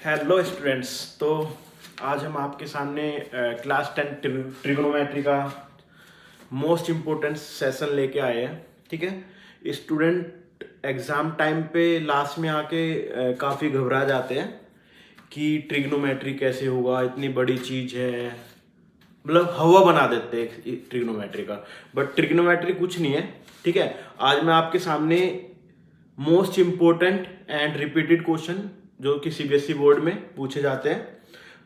Hello students. तो आज हम आपके सामने क्लास 10 ट्रिग्नोमेट्री का मोस्ट इम्पोर्टेंट सेशन लेके आए हैं। ठीक है, स्टूडेंट एग्ज़ाम टाइम पे लास्ट में आके काफ़ी घबरा जाते हैं कि ट्रिग्नोमेट्री कैसे होगा, इतनी बड़ी चीज़ है, मतलब हवा बना देते हैं ट्रिग्नोमेट्री का। बट ट्रिग्नोमेट्री कुछ नहीं है। ठीक है, आज मैं आपके सामने most important and repeated question जो कि सीबीएसई बोर्ड में पूछे जाते हैं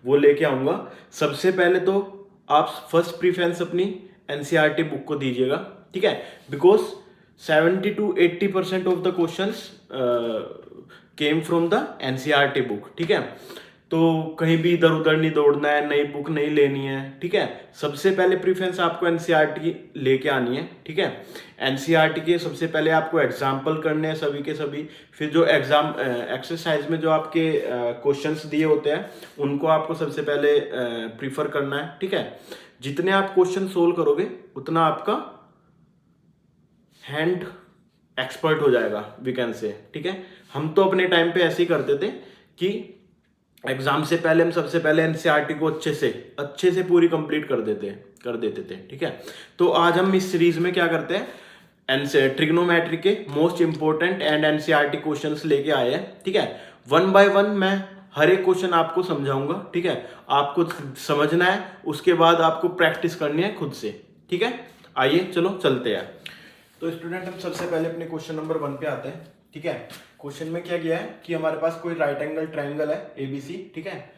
वो लेके आऊँगा। सबसे पहले तो आप फर्स्ट प्रीफरेंस अपनी एनसीईआरटी बुक को दीजिएगा। ठीक है, because 70 to 80% of the questions came from the NCERT book. ठीक है, तो कहीं भी इधर उधर नहीं दौड़ना है, नई बुक नहीं लेनी है। ठीक है, सबसे पहले प्रीफरेंस आपको एनसीईआरटी लेके आनी है। ठीक है, एनसीईआरटी के सबसे पहले आपको एग्जाम्पल करने हैं सभी के सभी। फिर जो एग्जाम एक्सरसाइज में जो आपके क्वेश्चंस दिए होते हैं उनको आपको सबसे पहले प्रीफर करना है। ठीक है, जितने आप क्वेश्चन सोल्व करोगे उतना आपका हैंड एक्सपर्ट हो जाएगा, वी कैन से। ठीक है, हम तो अपने टाइम पे ऐसे ही करते थे कि एग्जाम से पहले हम सबसे पहले एनसीईआरटी को अच्छे से पूरी कंप्लीट कर देते थे। ठीक है, तो आज हम इस सीरीज में क्या करते हैं, ट्रिग्नोमेट्री के most important and NCERT questions लेके आए हैं। ठीक है, वन बाय वन मैं हर एक क्वेश्चन आपको समझाऊंगा। ठीक है, आपको समझना है, उसके बाद आपको प्रैक्टिस करनी है खुद से। ठीक है, आइए चलो चलते हैं। तो स्टूडेंट हम सबसे पहले अपने क्वेश्चन नंबर 1 पे आते हैं। ठीक है, क्वेश्चन में क्या किया है कि हमारे पास कोई राइट एंगल ट्रायंगल है एबीसी। ठीक है,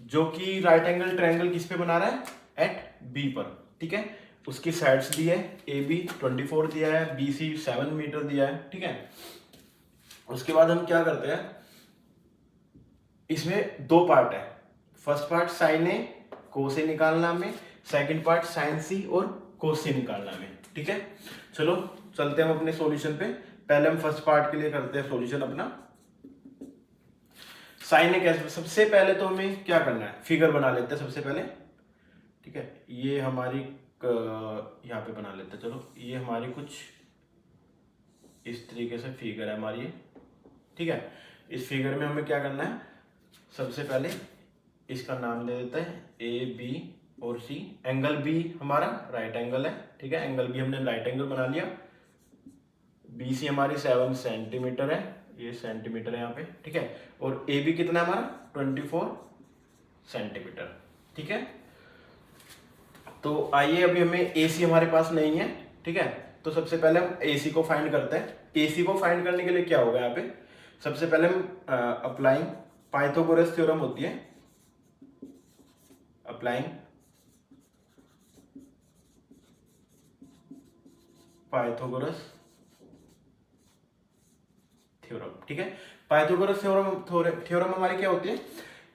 जो कि राइट एंगल ट्रायंगल किस पे बना रहा है, एट बी पर। ठीक है, उसकी साइड्स दी है, ए बी 24 दिया है, बी सी 7 मीटर दिया है। ठीक है, उसके बाद हम क्या करते हैं, इसमें दो पार्ट है। फर्स्ट पार्ट साइन ए को से निकालना में, सेकंड पार्ट साइन सी और कोस से निकालना में। ठीक है, चलो चलते हैं हम अपने सॉल्यूशन पे। पहले हम फर्स्ट पार्ट के लिए करते हैं सॉल्यूशन अपना। साइन ए कैसे, सबसे पहले तो हमें क्या करना है, फिगर बना लेते हैं सबसे पहले। ठीक है, ये हमारी यहाँ पे बना लेते हैं। चलो, ये हमारी कुछ इस तरीके से फिगर है हमारी। ठीक है, इस फिगर में हमें क्या करना है, सबसे पहले इसका नाम दे देते हैं ए बी और सी। एंगल बी हमारा राइट एंगल है। ठीक है, एंगल बी हमने राइट एंगल बना लिया। बी सी हमारी 7 सेंटीमीटर है, ये सेंटीमीटर है यहाँ पे। ठीक है, और ए बी कितना है हमारा 24 सेंटीमीटर। ठीक है, तो आइए, अभी हमें ए सी हमारे पास नहीं है। ठीक है, तो सबसे पहले हम ए सी को फाइंड करते हैं। ए सी को फाइंड करने के लिए क्या होगा, यहाँ पे सबसे पहले हम अप्लाइंग पाइथागोरस थ्योरम होती है, अप्लाइंग पाइथागोरस थ्योरम। ठीक है, पाइथागोरस थ्योरम हमारी क्या होती है,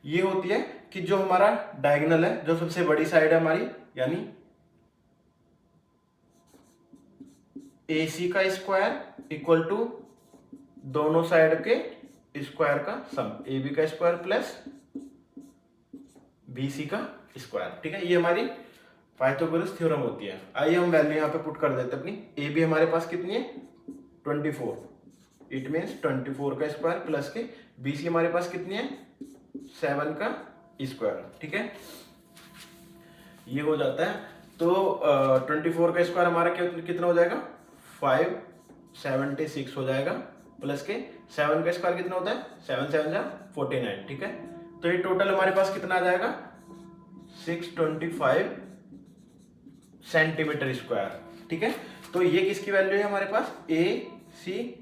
ये होती है कि जो हमारा डायगोनल है, जो सबसे बड़ी साइड है हमारी, यानी ए सी का स्क्वायर इक्वल टू दोनों साइड के स्क्वायर का सम, ए बी का स्क्वायर प्लस बी सी का स्क्वायर। ठीक है, ये हमारी पाइथागोरस थ्योरम होती है। आइए हम वैल्यू यहाँ पे पुट कर देते हैं अपनी। ए बी हमारे पास कितनी है 24, इट मीन्स 24 का स्क्वायर प्लस के बी सी हमारे पास कितनी है 7 का स्क्वायर। ठीक है, ये हो जाता है। तो 24 का स्क्वायर हमारा कितना हो जाएगा 576 हो जाएगा, प्लस के 7 का स्क्वायर कितना होता है 7 7 जा 49। ठीक है, तो ये टोटल हमारे पास कितना आ जाएगा 625 सेंटीमीटर स्क्वायर। ठीक है, तो ये किसकी वैल्यू है हमारे पास, ए सी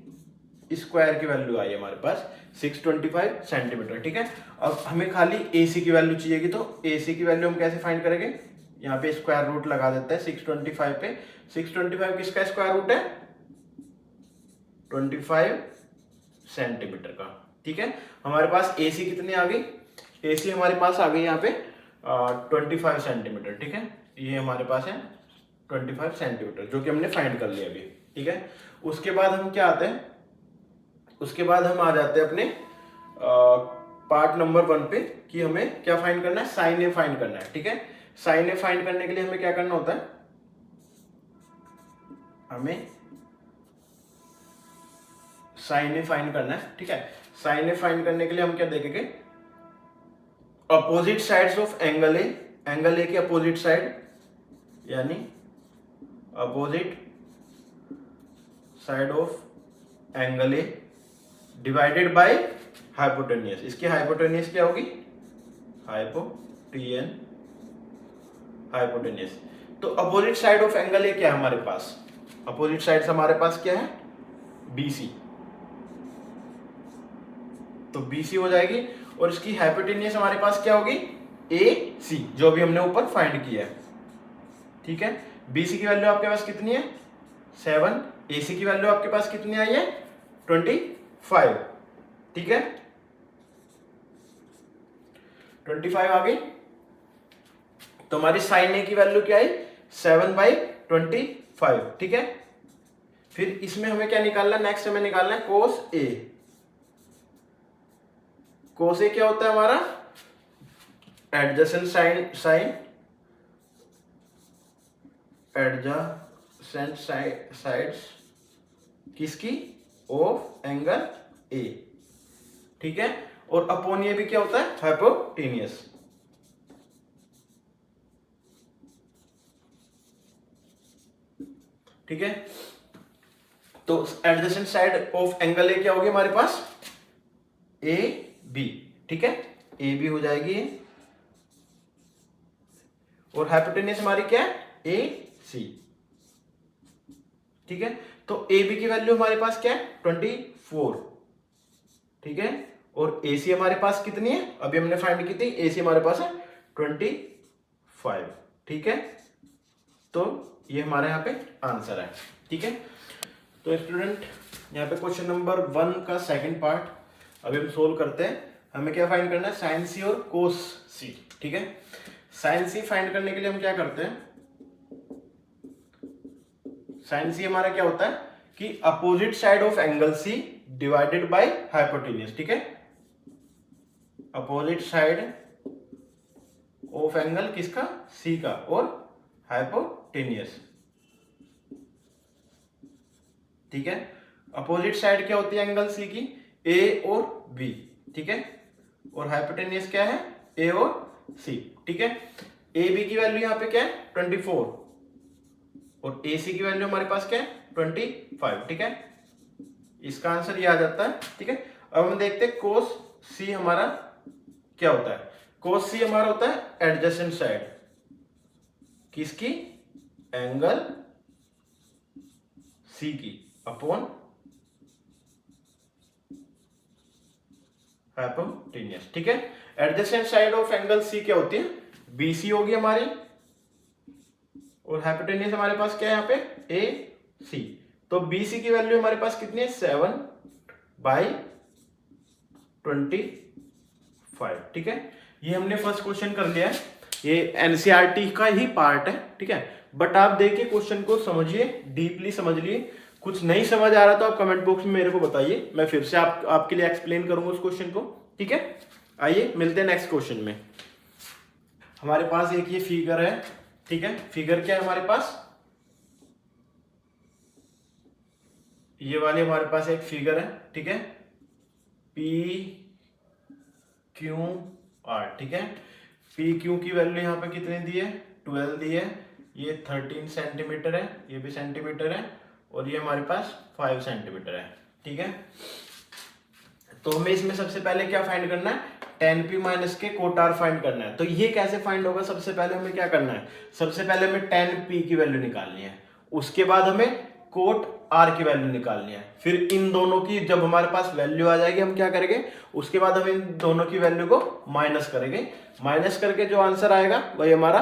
स्क्वायर की वैल्यू आई हमारे पास 625 सेंटीमीटर। ठीक है, अब हमें खाली ए सी की वैल्यू चाहिएगी, तो ए सी की वैल्यू हम कैसे फाइंड करेंगे, यहाँ पे स्क्वायर रूट लगा देता है 625 पे। 625 किसका स्क्वायर रूट है 25 सेंटीमीटर का। ठीक है, हमारे पास ए सी कितनी आ गई, ए सी हमारे पास आ गई यहाँ पे 25 सेंटीमीटर। ठीक है, ये हमारे पास है 25 सेंटीमीटर जो कि हमने फाइंड कर लिया अभी। ठीक है, उसके बाद हम क्या आते हैं, उसके बाद हम आ जाते हैं अपने पार्ट नंबर 1 पे कि हमें क्या फाइंड करना है, साइन ए फाइंड करना है। ठीक है, साइन ए फाइंड करने के लिए हमें क्या करना होता है, हमें साइन ए फाइंड करना है। ठीक है, साइन ए फाइंड करने के लिए हम क्या देखेंगे, opposite sides of angle A की अपोजिट साइड यानी opposite side of angle A divided by hypotenuse. इसकी हाइपोटेनियस क्या होगी? हाइपोटेनियस। तो opposite side of angle A क्या है हमारे पास? अपोजिट साइड हमारे पास क्या है? BC। तो BC हो जाएगी और इसकी हाइपोटेनियस हमारे पास क्या होगी? AC, जो भी हमने ऊपर फाइंड किया है। ठीक है, BC की वैल्यू आपके पास कितनी है? 7। AC की वैल्यू आपके पास कितनी आई है? 25। ठीक है, 25 आ गई। तो हमारी साइन ए की वैल्यू क्या आई? 7/25। ठीक है, फिर इसमें हमें क्या निकालना है? नेक्स्ट हमें निकालना है कोस ए। कोस ए क्या होता है हमारा? एडजेसेंट साइन एडजेसेंट साइड्स किसकी? Of angle A. ठीक है, और अपॉन ये भी क्या होता है? हाइपोटेनियस। ठीक है, तो adjacent side of angle A क्या होगी हमारे पास? A B. ठीक है, ए बी हो जाएगी और हाइपोटेनियस हमारी क्या है? ए सी। ठीक है, तो ए बी की वैल्यू हमारे पास क्या है? 24। ठीक है, और ए सी हमारे पास कितनी है? अभी हमने फाइंड की थी, ए सी हमारे पास है 25। ठीक है, तो ये हमारे यहाँ पे आंसर है। ठीक है, तो स्टूडेंट यहाँ पे क्वेश्चन नंबर 1 का सेकंड पार्ट अभी हम सोल्व करते हैं। हमें क्या फाइंड करना है? साइन सी और कोस सी। ठीक है, साइन सी फाइंड करने के लिए हम क्या करते हैं? साइन सी हमारा क्या होता है कि opposite side of angle C divided by hypotenuse. ठीक है, अपोजिट साइड ऑफ एंगल किसका? सी का, और हाइपोटेनियस। ठीक है, अपोजिट साइड क्या होती है एंगल सी की? ए और बी। ठीक है, और हाइपोटेनियस क्या है? ए और सी। ठीक है, ए बी की वैल्यू यहाँ पे क्या है? 24 और ए सी की वैल्यू हमारे पास क्या है? 25। ठीक है, इसका आंसर ये आ जाता है। ठीक है, अब हम देखते हैं कोस सी हमारा क्या होता है। कोस सी हमारा होता है एडजेसेंट साइड किसकी? एंगल सी की अपॉन हाइपोटेनियस। ठीक है, adjacent side of angle C क्या होती है? BC होगी हमारी, और हाइपोटेनियस हमारे पास क्या है यहाँ पे? AC। तो BC की वैल्यू हमारे पास कितनी है? 7/25। ठीक है, ये हमने फर्स्ट क्वेश्चन कर लिया है। ये एनसीईआरटी का ही पार्ट है। ठीक है, बट आप देखिए क्वेश्चन को समझिए, डीपली समझ लिए। कुछ नहीं समझ आ रहा तो आप कमेंट बॉक्स में मेरे को बताइए, मैं फिर से आपके लिए एक्सप्लेन करूंगा उस क्वेश्चन को। ठीक है, आइए मिलते हैं नेक्स्ट क्वेश्चन में। हमारे पास एक ये फिगर है। ठीक है, फिगर क्या है हमारे पास? ये वाली हमारे पास एक फिगर है। ठीक है, PQR। ठीक है, PQ की वैल्यू यहाँ पे कितनी दी है? 12 दी है। ये 13 सेंटीमीटर है, ये भी सेंटीमीटर है, और ये हमारे पास 5 सेंटीमीटर है। ठीक है, तो हमें इसमें सबसे पहले क्या फाइंड करना है? tan P माइनस के कोट R फाइंड करना है। तो ये कैसे फाइंड होगा? सबसे पहले हमें क्या करना है? सबसे पहले हमें tan P की वैल्यू निकालनी है, उसके बाद हमें कोट R की वैल्यू निकालनी है। फिर इन दोनों की जब हमारे पास वैल्यू आ जाएगी, हम क्या करेंगे? उसके बाद हम इन दोनों की वैल्यू को माइनस करेंगे। माइनस करके जो आंसर आएगा वही हमारा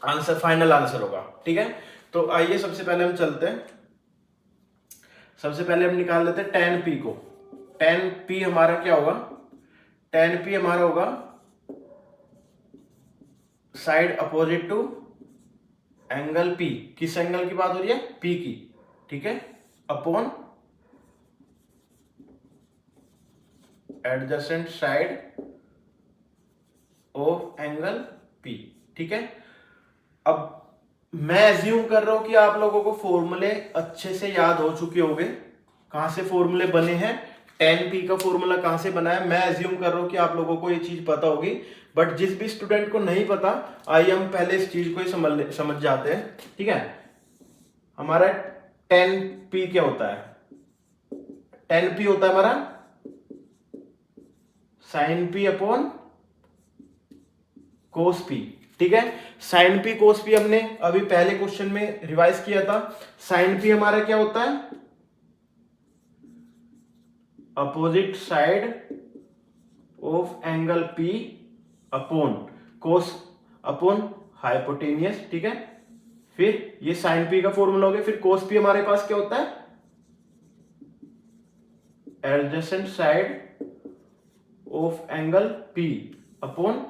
आंसर, फाइनल आंसर होगा। ठीक है, तो आइए सबसे पहले हम चलते हैं। सबसे पहले हम निकाल लेते हैं tan P को। tan P हमारा क्या होगा? tan P हमारा होगा side opposite to angle P। किस एंगल की बात हो रही है? P की। ठीक है, upon adjacent side of angle P। ठीक है, अब मैं एज्यूम कर रहा हूं कि आप लोगों को फॉर्मूले अच्छे से याद हो चुके होंगे। कहां से फॉर्मूले बने हैं? tan p का फॉर्मूला कहां से बना है, मैं एज्यूम कर रहा हूं कि आप लोगों को ये चीज पता होगी, बट जिस भी स्टूडेंट को नहीं पता, आइए हम पहले इस चीज को ही समझ जाते हैं। ठीक है, हमारा tan p क्या होता है, tan p होता है हमारा sin p upon cos p। ठीक है, sin p cos p हमने अभी पहले क्वेश्चन में रिवाइज किया था। sin p हमारा क्या होता है, opposite side of angle p upon cos upon hypotenuse. ठीक है, फिर ये sin p का फॉर्मूला हो गया, फिर cos p हमारे पास क्या होता है, adjacent side of angle p upon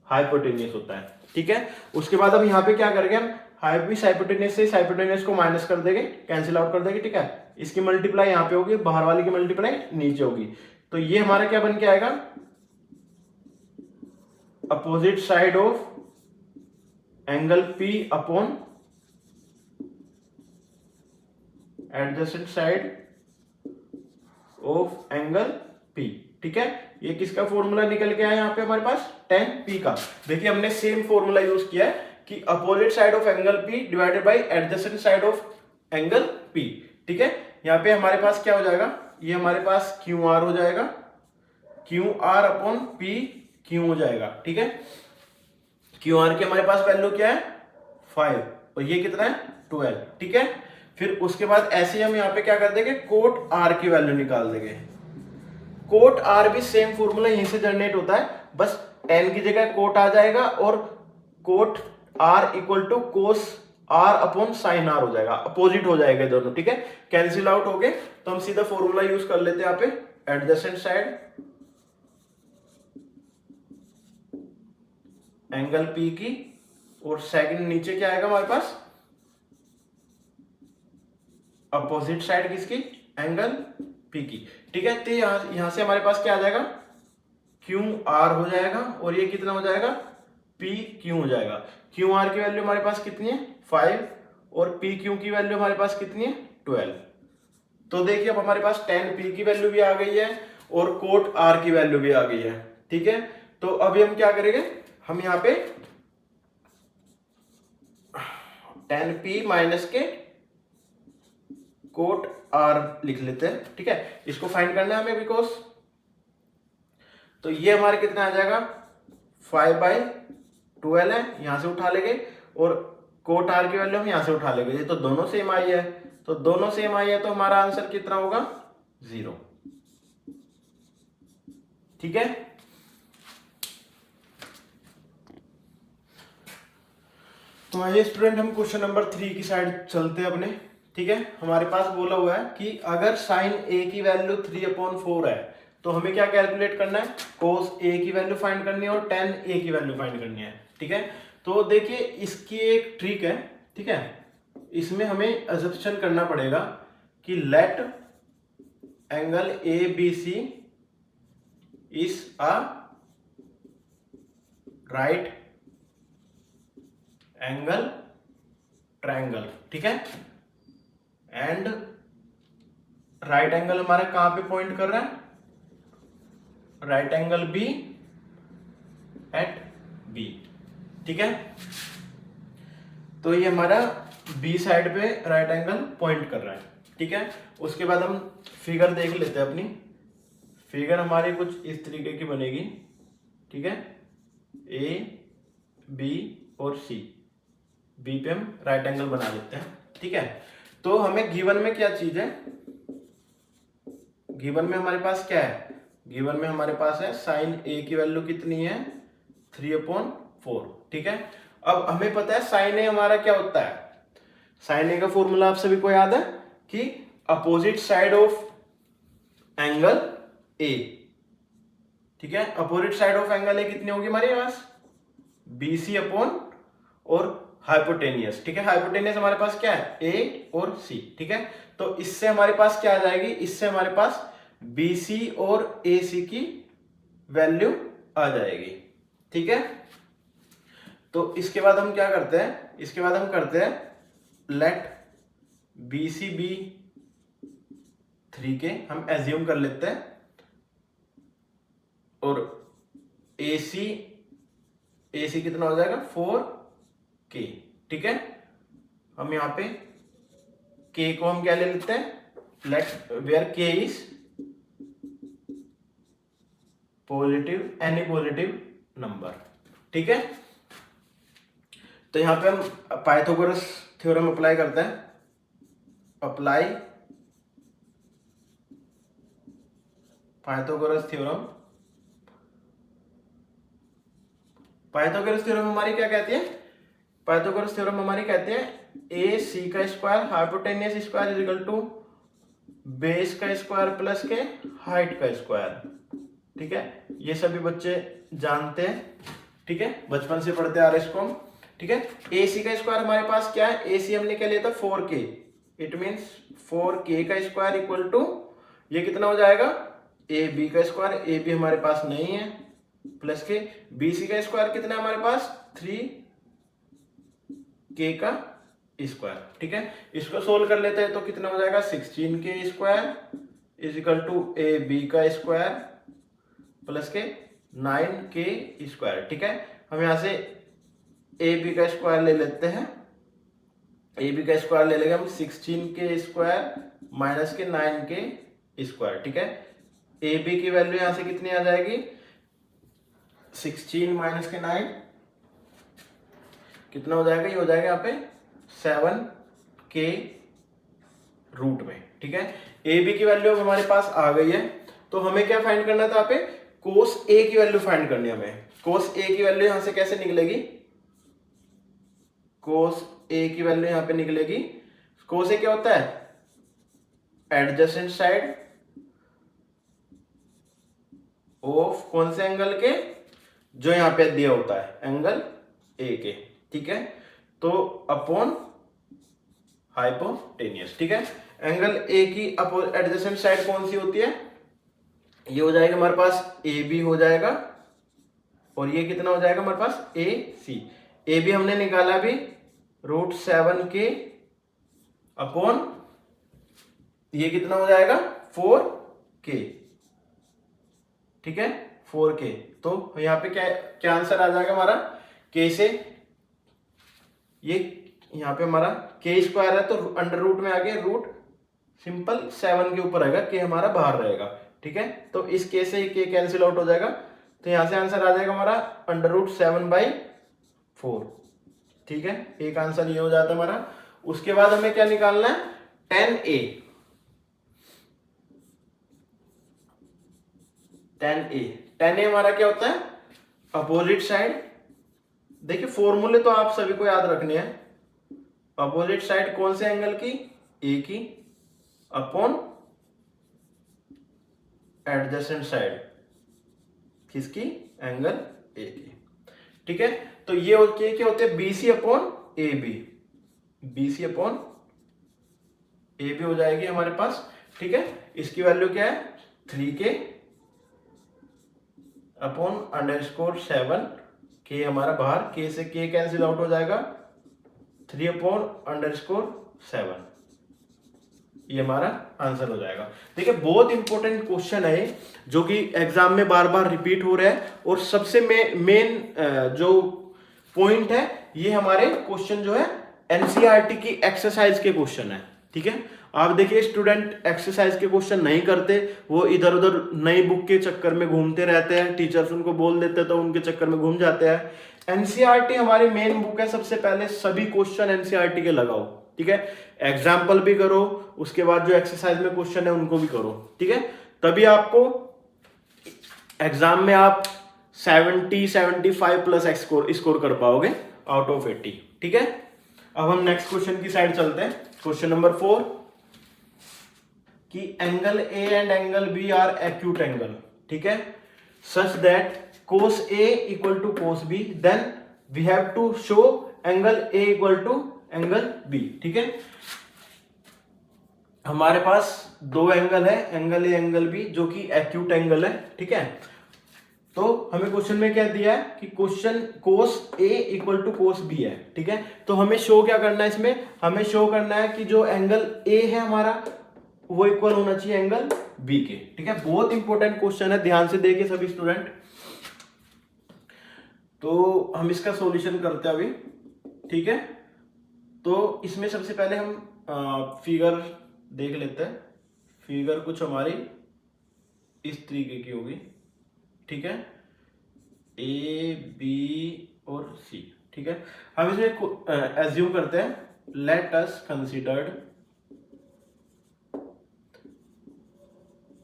hypotenuse होता है। ठीक है, उसके बाद हम यहाँ पे क्या करेंगे, हम हाइपोटेनियस से हाइपोटेनियस को माइनस कर देंगे, कैंसिल आउट कर देंगे। ठीक है, इसकी मल्टीप्लाई यहाँ पे होगी, बाहर वाली की मल्टीप्लाई नीचे होगी, तो ये हमारा क्या बन के आएगा, opposite side of angle P upon adjacent side of angle P। ठीक है, ये किसका फॉर्मूला निकल के आया यहाँ पे हमारे पास, tan p का। देखिए हमने सेम फॉर्मूला यूज किया है कि opposite side of angle P divided by adjacent side of angle P। ठीक है, यहाँ पे हमारे पास क्या हो जाएगा, ये हमारे पास QR हो जाएगा, QR अपॉन P Q हो जाएगा। ठीक है, QR की हमारे पास वैल्यू क्या है 5 और ये कितना है 12। ठीक है, फिर उसके बाद ऐसे हम यहाँ पे क्या कर देंगे, कोट R की वैल्यू निकाल देंगे। कोट R भी सेम फॉर्मूला यहीं से जनरेट होता है, बस tan की जगह कोट आ जाएगा और cot R equal to cos R upon sine R हो जाएगा, अपोजिट हो जाएगा दोनों। ठीक है, कैंसिल आउट हो गए, तो हम सीधा फॉर्मूला यूज कर लेते हैं यहाँ पे, एडजेसेंट साइड एंगल P की, और सेकंड नीचे क्या आएगा हमारे पास, अपोजिट साइड किसकी, एंगल P की। ठीक है, तो यहां से हमारे पास क्या आ जाएगा, QR हो जाएगा, और ये कितना हो जाएगा, PQ हो जाएगा। QR की वैल्यू हमारे पास कितनी है 5 और PQ की वैल्यू हमारे पास कितनी है 12। तो देखिए अब हमारे पास tan P की वैल्यू भी आ गई है और कोट R की वैल्यू भी आ गई है। ठीक है, तो अभी हम क्या करेंगे, हम यहाँ पे tan P माइनस के कोट R लिख लेते हैं। ठीक है, इसको फाइंड करना है हमें, बिकॉज तो ये हमारे कितना आ जाएगा 5/12 है, यहां से उठा लेंगे, और कोट R की वैल्यू हम यहां से उठा लेंगे, ये तो दोनों सेम आई है, तो दोनों सेम आई है, तो हमारा आंसर कितना होगा 0। ठीक है, तो आइए स्टूडेंट हम क्वेश्चन नंबर 3 की साइड चलते हैं अपने। ठीक है, हमारे पास बोला हुआ है कि अगर साइन A की वैल्यू 3/4 है, तो हमें क्या कैलकुलेट करना है, कोस A की वैल्यू फाइंड करनी है और tan A की वैल्यू फाइंड करनी है। ठीक है, तो देखिए इसकी एक ट्रिक है। ठीक है, इसमें हमें अजम्पशन करना पड़ेगा कि let angle ABC is a right angle triangle. ठीक है, एंड राइट एंगल हमारा कहां पे पॉइंट कर रहा है, right angle B at B। ठीक है, तो ये हमारा B साइड पे राइट एंगल पॉइंट कर रहा है। ठीक है, उसके बाद हम फिगर देख लेते हैं अपनी। फिगर हमारी कुछ इस तरीके की बनेगी। ठीक है, A B और C, B पे हम राइट एंगल बना लेते हैं। ठीक है, तो हमें गिवन में क्या चीज है, गिवन में हमारे पास क्या है, गिवन में हमारे पास है साइन A की वैल्यू कितनी है 3/4। ठीक है, अब हमें पता है साइन A हमारा क्या होता है, साइन A का फॉर्मूला आप सभी को याद है कि opposite side of angle A। ठीक है, opposite side of angle A कितनी होगी हमारे पास, BC अपॉन और हाइपोटेनियस। ठीक है, हाइपोटेनियस हमारे पास क्या है A और C। ठीक है, तो इससे हमारे पास क्या आ जाएगी, इससे हमारे पास BC और AC की वैल्यू आ जाएगी। ठीक है, तो इसके बाद हम क्या करते हैं, इसके बाद हम करते हैं लेट BC बी 3K हम एज्यूम कर लेते हैं, और AC कितना हो जाएगा 4K। ठीक है, हम यहाँ पे K को हम क्या ले लेते हैं, let where K is positive, any positive number. ठीक है, तो यहां पे हम पाइथागोरस थ्योरम अप्लाई करते हैं। Apply Pythagoras theorem. Pythagoras theorem हमारी क्या कहती है, पाइथागोरस थ्योरम हमारी कहती है ए सी का square hypotenuse square is equal to base का स्क्वायर प्लस के हाइट का स्क्वायर। ठीक है, ये सभी बच्चे जानते हैं। ठीक है, बचपन से पढ़ते आ रहे इसको हम। ठीक है, ए सी का स्क्वायर हमारे पास क्या है, ए सी हमने क्या लिया था 4K, इट मीन्स 4K का स्क्वायर इक्वल टू ये कितना हो जाएगा ए बी का स्क्वायर, ए बी हमारे पास नहीं है, प्लस के बी सी का स्क्वायर कितना है हमारे पास 3K का स्क्वायर। ठीक है, इसको सोल्व कर लेते हैं तो कितना हो जाएगा 16K square is equal to A B का स्क्वायर प्लस के 9K स्क्वायर। ठीक है, हम यहां से ए बी का स्क्वायर ले लेते हैं, ए बी का स्क्वायर ले लेंगे हम 16K स्क्वायर माइनस के 9K स्क्वायर। ठीक है, ए बी की वैल्यू यहां से कितनी आ जाएगी 16 माइनस के 9 कितना हो जाएगा, ये हो जाएगा यहाँ पे 7K रूट में। ठीक है, ए बी की वैल्यू हमारे पास आ गई है, तो हमें क्या फाइंड करना था यहाँ पे, कोस ए की वैल्यू फाइंड करनी है हमें। कोस ए की वैल्यू यहां से कैसे निकलेगी, कोस ए की वैल्यू यहां पे निकलेगी, कोस ए क्या होता है एडजेसेंट साइड ऑफ कौन से एंगल के, जो यहां पे दिया होता है एंगल ए के। ठीक है, तो अपॉन हाइपोटेनियस। ठीक है, एंगल ए की एडजेसेंट साइड कौन सी होती है, ये हो जाएगा हमारे पास ए बी हो जाएगा, और ये कितना हो जाएगा हमारे पास ए सी। ए बी हमने निकाला भी √7K अपॉन ये कितना हो जाएगा 4K। ठीक है, 4K, तो यहाँ पे क्या आंसर आ जाएगा हमारा, K से ये यहाँ पे हमारा K स्क्वायर है तो अंडर रूट में आ गया, रूट सिंपल 7 के ऊपर आएगा, K हमारा बाहर रहेगा। ठीक है, तो इस K से K कैंसिल आउट हो जाएगा, तो यहां से आंसर आ जाएगा हमारा √7/4। ठीक है, एक आंसर ये हो जाता है हमारा। उसके बाद हमें क्या निकालना है 10A। 10A हमारा क्या होता है अपोजिट साइड। देखिए फॉर्मूले तो आप सभी को याद रखने हैं, अपोजिट साइड कौन से एंगल की, ए की, अपॉन एडजेसेंट साइड किसकी, एंगल ए की। ठीक है, तो ये क्या होते हैं BC upon A B, BC upon A B हो जाएगी हमारे पास। ठीक है, इसकी वैल्यू क्या है 3K अपॉन _7K हमारा बाहर, K से K कैंसिल आउट हो जाएगा, 3/7, ये हमारा आंसर हो जाएगा। देखिए बहुत इंपॉर्टेंट क्वेश्चन है जो कि एग्जाम में बार बार रिपीट हो रहा है, और सबसे मेन जो पॉइंट है ये हमारे क्वेश्चन जो है एनसीईआरटी की एक्सरसाइज के क्वेश्चन है। ठीक है, आप देखिए स्टूडेंट एक्सरसाइज के क्वेश्चन नहीं करते, वो इधर उधर नई बुक के चक्कर में घूमते रहते हैं, टीचर्स उनको बोल देते हैं तो उनके चक्कर में घूम जाते हैं। एनसीईआरटी हमारी मेन बुक है, सबसे पहले सभी क्वेश्चन एनसीईआरटी के लगाओ। ठीक है, एग्जाम्पल भी करो, उसके बाद जो एक्सरसाइज में क्वेश्चन है उनको भी करो। ठीक है, तभी आपको एग्जाम में आप 70-75 प्लस स्कोर कर पाओगे आउट ऑफ 80। ठीक है, अब हम नेक्स्ट क्वेश्चन की साइड चलते हैं। क्वेश्चन नंबर 4 कि angle A and angle B are acute angle. ठीक है, such that cos A equal to cos B, then we have to show angle A equal to angle B। ठीक है, हमारे पास दो एंगल है, एंगल ए एंगल बी, जो कि acute angle है। ठीक है, तो हमें क्वेश्चन में क्या दिया है कि question cos A equal to cos B है। ठीक है, तो हमें शो क्या करना है, इसमें हमें शो करना है कि जो एंगल A है हमारा वो इक्वल होना चाहिए एंगल बी के। ठीक है, बहुत इंपॉर्टेंट क्वेश्चन है, ध्यान से देखिए सभी स्टूडेंट। तो हम इसका सॉल्यूशन करते हैं अभी। ठीक है, तो इसमें सबसे पहले हम फिगर देख लेते हैं। फिगर कुछ हमारी इस तरीके की होगी। ठीक है, ए बी और सी। ठीक है, हम इसमें एज्यूम करते हैं, let us considered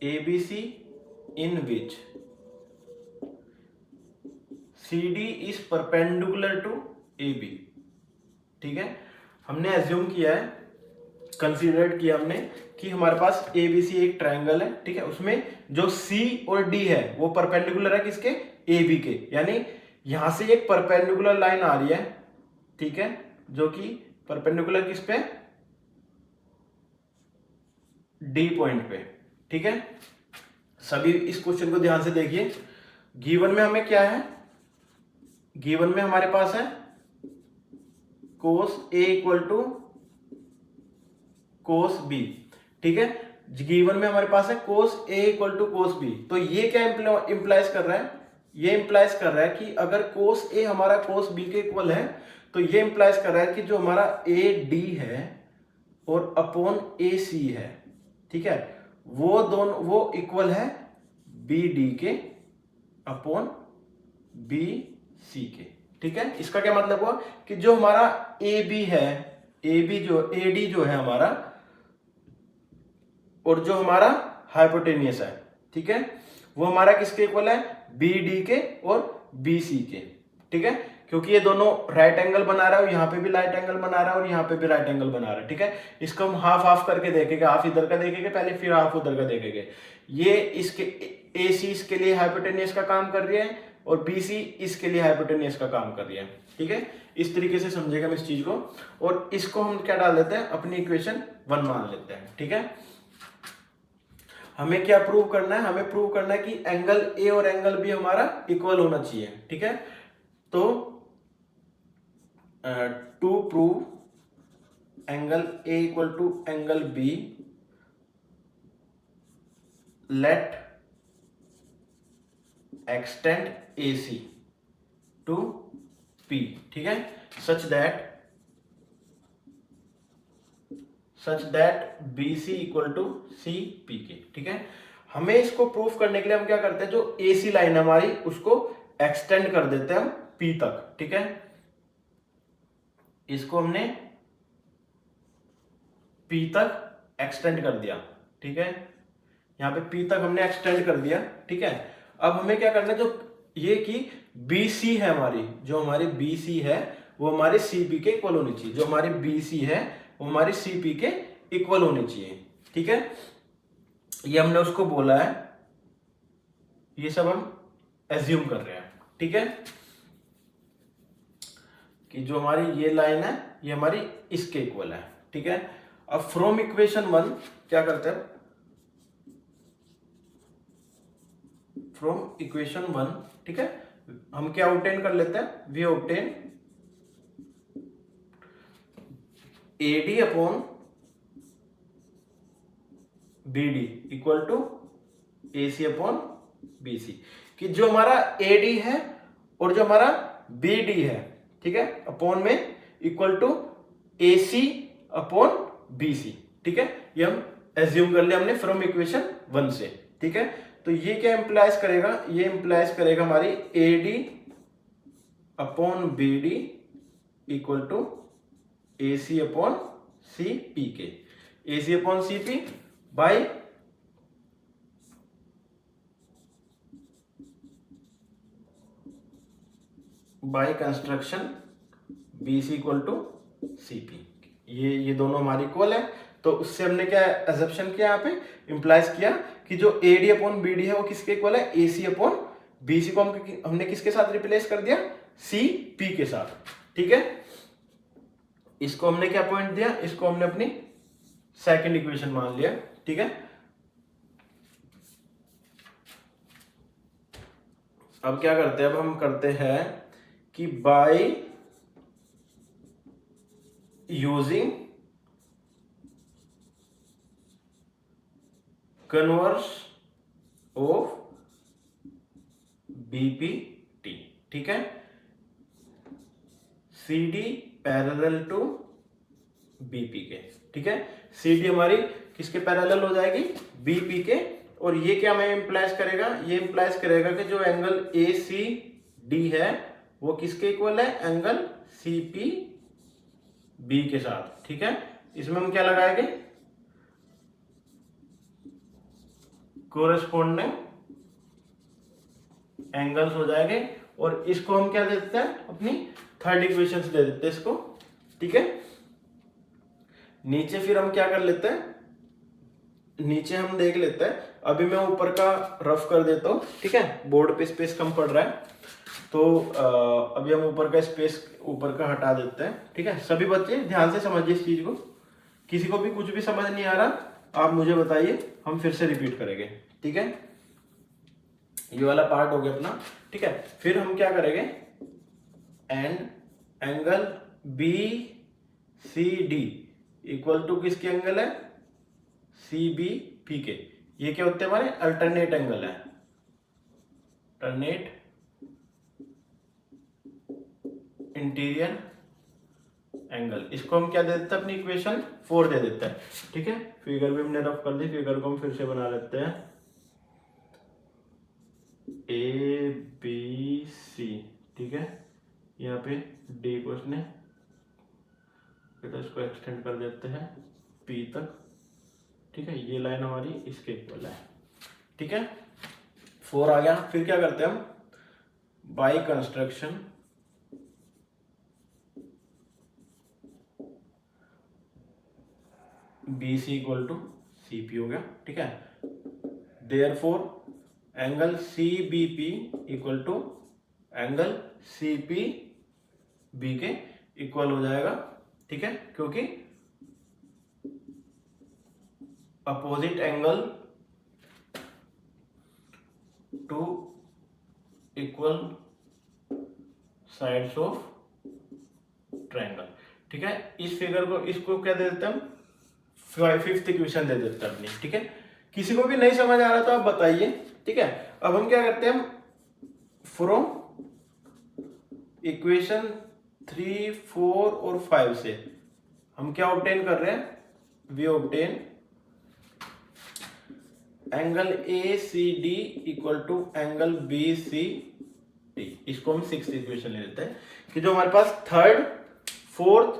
ABC in which CD is perpendicular to AB। ठीक है, हमने एज्यूम किया है, कंसीडर किया हमने कि हमारे पास ABC एक ट्रायंगल है। ठीक है, उसमें जो C और D है वो परपेंडिकुलर है किसके, AB के। यानी यहां से एक परपेंडिकुलर लाइन आ रही है। ठीक है, जो कि परपेंडिकुलर किस पे, D पॉइंट पे। ठीक है, सभी इस क्वेश्चन को ध्यान से देखिए। गिवन में हमें क्या है, गिवन में हमारे पास है cos A equal to cos B। ठीक है, गिवन में हमारे पास है cos A equal to cos B। तो ये क्या इंप्लाइज कर रहा है, ये इंप्लाइज कर रहा है कि अगर cos A हमारा cos B के इक्वल है, तो ये इंप्लाइज कर रहा है कि जो हमारा AD है और अपॉन AC है, ठीक है, वो दोनों वो इक्वल है BD के अपॉन BC के। ठीक है, इसका क्या मतलब हुआ कि जो हमारा AB है, AB जो AD जो है हमारा, और जो हमारा हाइपोटेनियस है, ठीक है, वो हमारा किसके इक्वल है, BD के और BC के। ठीक है, क्योंकि ये दोनों राइट एंगल बना रहा है और यहाँ पे भी राइट एंगल बना रहा है और यहाँ पे भी राइट एंगल बना रहा है। ठीक है, इसको हम हाफ हाफ करके देखेंगे, हाफ इधर का देखेंगे पहले, फिर हाफ उधर का देखेंगे। ये इसके AC इसके लिए हाइपोटेनियस का काम कर रही है और BC इसके लिए हाइपोटेनियस का काम कर रही है। ठीक है, इस तरीके से समझेगा हम इस चीज को, और इसको हम क्या डाल देते हैं, अपनी इक्वेशन 1 मान लेते हैं। ठीक है, हमें क्या प्रूव करना है, हमें प्रूव करना है कि एंगल ए और एंगल बी हमारा इक्वल होना चाहिए। ठीक है, तो to prove angle A equal to angle B, let extend AC to P। ठीक है, such that BC equal to CP के। ठीक है, हमें इसको प्रूफ करने के लिए हम क्या करते हैं, जो AC लाइन है हमारी उसको एक्सटेंड कर देते हैं हम P तक। ठीक है, इसको हमने P तक एक्सटेंड कर दिया। ठीक है, यहाँ पे P तक हमने एक्सटेंड कर दिया। ठीक है, अब हमें क्या करना है, जो ये कि BC है हमारी, जो हमारी BC है वो हमारे CP के इक्वल होनी चाहिए, जो हमारी BC है वो हमारी CP के इक्वल होनी चाहिए। ठीक है, ये हमने उसको बोला है, ये सब हम एज्यूम कर रहे हैं। ठीक है, कि जो हमारी ये लाइन है ये हमारी इसके इक्वल है। ठीक है, अब फ्रॉम इक्वेशन 1 क्या करते हैं, फ्रॉम इक्वेशन 1, ठीक है, हम क्या ऑब्टेन कर लेते हैं, we obtain AD upon BD equal to AC upon BC, कि जो हमारा AD है और जो हमारा BD है, ठीक है, अपॉन में equal to AC upon BC। ठीक है, ये हम एज्यूम कर लिया हमने फ्रॉम इक्वेशन 1 से। ठीक है, तो ये क्या इंप्लाइज करेगा, ये इंप्लाइज करेगा हमारी AD upon BD equal to AC upon CP के। AC upon CP by construction BC equal to CP। ये दोनों हमारी इक्वल है, तो उससे हमने क्या एजप्शन किया, यहाँ पे इंप्लाइज किया कि जो AD अपॉन BD है वो किसके इक्वल है, AC अपॉन BC को हमने किसके साथ रिप्लेस कर दिया, CP के साथ। ठीक है, इसको हमने क्या पॉइंट दिया, इसको हमने अपनी सेकंड इक्वेशन मान लिया। ठीक है, अब क्या करते हैं, अब हम करते हैं कि by using converse of BPT, ठीक है। CD पैरेलल टू बीपी के, ठीक है। CD हमारी किसके पैरेलल हो जाएगी, बीपी के। और ये क्या हमें इंप्लाइज करेगा, ये इंप्लाइज करेगा कि जो एंगल ACD है वो किसके इक्वल है, एंगल CPB के साथ, ठीक है। इसमें हम क्या लगाएंगे, कोरेस्पोंडिंग एंगल्स हो जाएंगे। और इसको हम क्या दे देते हैं, अपनी थर्ड इक्वेशन दे देते हैं इसको, ठीक है। नीचे फिर हम क्या कर लेते हैं, नीचे हम देख लेते हैं। अभी मैं ऊपर का रफ कर देता हूँ, ठीक है। बोर्ड पे स्पेस कम पड़ रहा है, तो अभी हम ऊपर का स्पेस ऊपर का हटा देते हैं, ठीक है। सभी बच्चे ध्यान से समझिए इस चीज को, किसी को भी कुछ भी समझ नहीं आ रहा आप मुझे बताइए, हम फिर से रिपीट करेंगे, ठीक है। ये वाला पार्ट हो गया अपना, ठीक है। फिर हम क्या करेंगे, and angle BCD equal to किसके एंगल है, CBP के। ये क्या होते हैं हमारे अल्टरनेट एंगल है, अल्टरनेट इंटीरियर एंगल। इसको हम क्या दे देते हैं, अपनी इक्वेशन 4 दे देते हैं, ठीक है। फिगर भी हमने रफ कर दी, फिगर को हम फिर से बना लेते हैं, ABC, ठीक है। यहाँ पे D को इसने इसको एक्सटेंड कर देते हैं P तक, ठीक है। ये लाइन हमारी इसके इक्वल है, ठीक है। 4 आ गया। फिर क्या करते हैं हम, by construction BC equal to CP हो गया, ठीक है। Therefore angle CBP equal to angle CPB के इक्वल हो जाएगा, ठीक है। क्योंकि opposite angle to equal sides of triangle, ठीक है। इस फिगर को, इसको क्या दे देते हैं हम, 5th इक्वेशन दे देते हैं अपनी, ठीक है। किसी को भी नहीं समझ आ रहा तो आप बताइए, ठीक है। अब हम क्या करते हैं, हम फ्रॉम इक्वेशन 3, 4 और 5 से हम क्या ऑब्टेन कर रहे हैं, we obtain angle ACD equal to angle BCD। इसको हम 6th इक्वेशन ले लेते हैं कि जो हमारे पास थर्ड, फोर्थ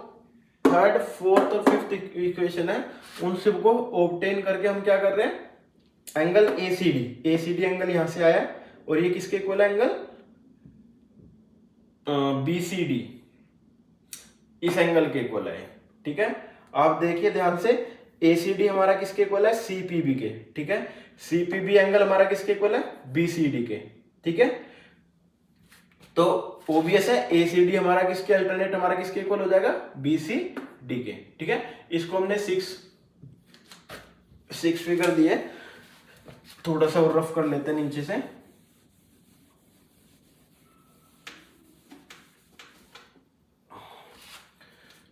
और 5th इक्वेशन है, उन सबको ऑब्टेन करके हम क्या कर रहे हैं, एंगल ACD एंगल यहां से आया और ये किसके इक्वल है, एंगल BCD इस एंगल के इक्वल है, ठीक है। आप देखिए ध्यान से, ACD हमारा किसके इक्वल है, CPB के, ठीक है। CPB एंगल हमारा किसके इक्वल है, BCD के, ठीक है। तो ओबियस है ACD हमारा किसके अल्टरनेट हमारा किसके इक्वल हो जाएगा, BCD के, ठीक है। इसको हमने 6 फिगर दिए, थोड़ा सा और रफ कर लेते हैं नीचे से,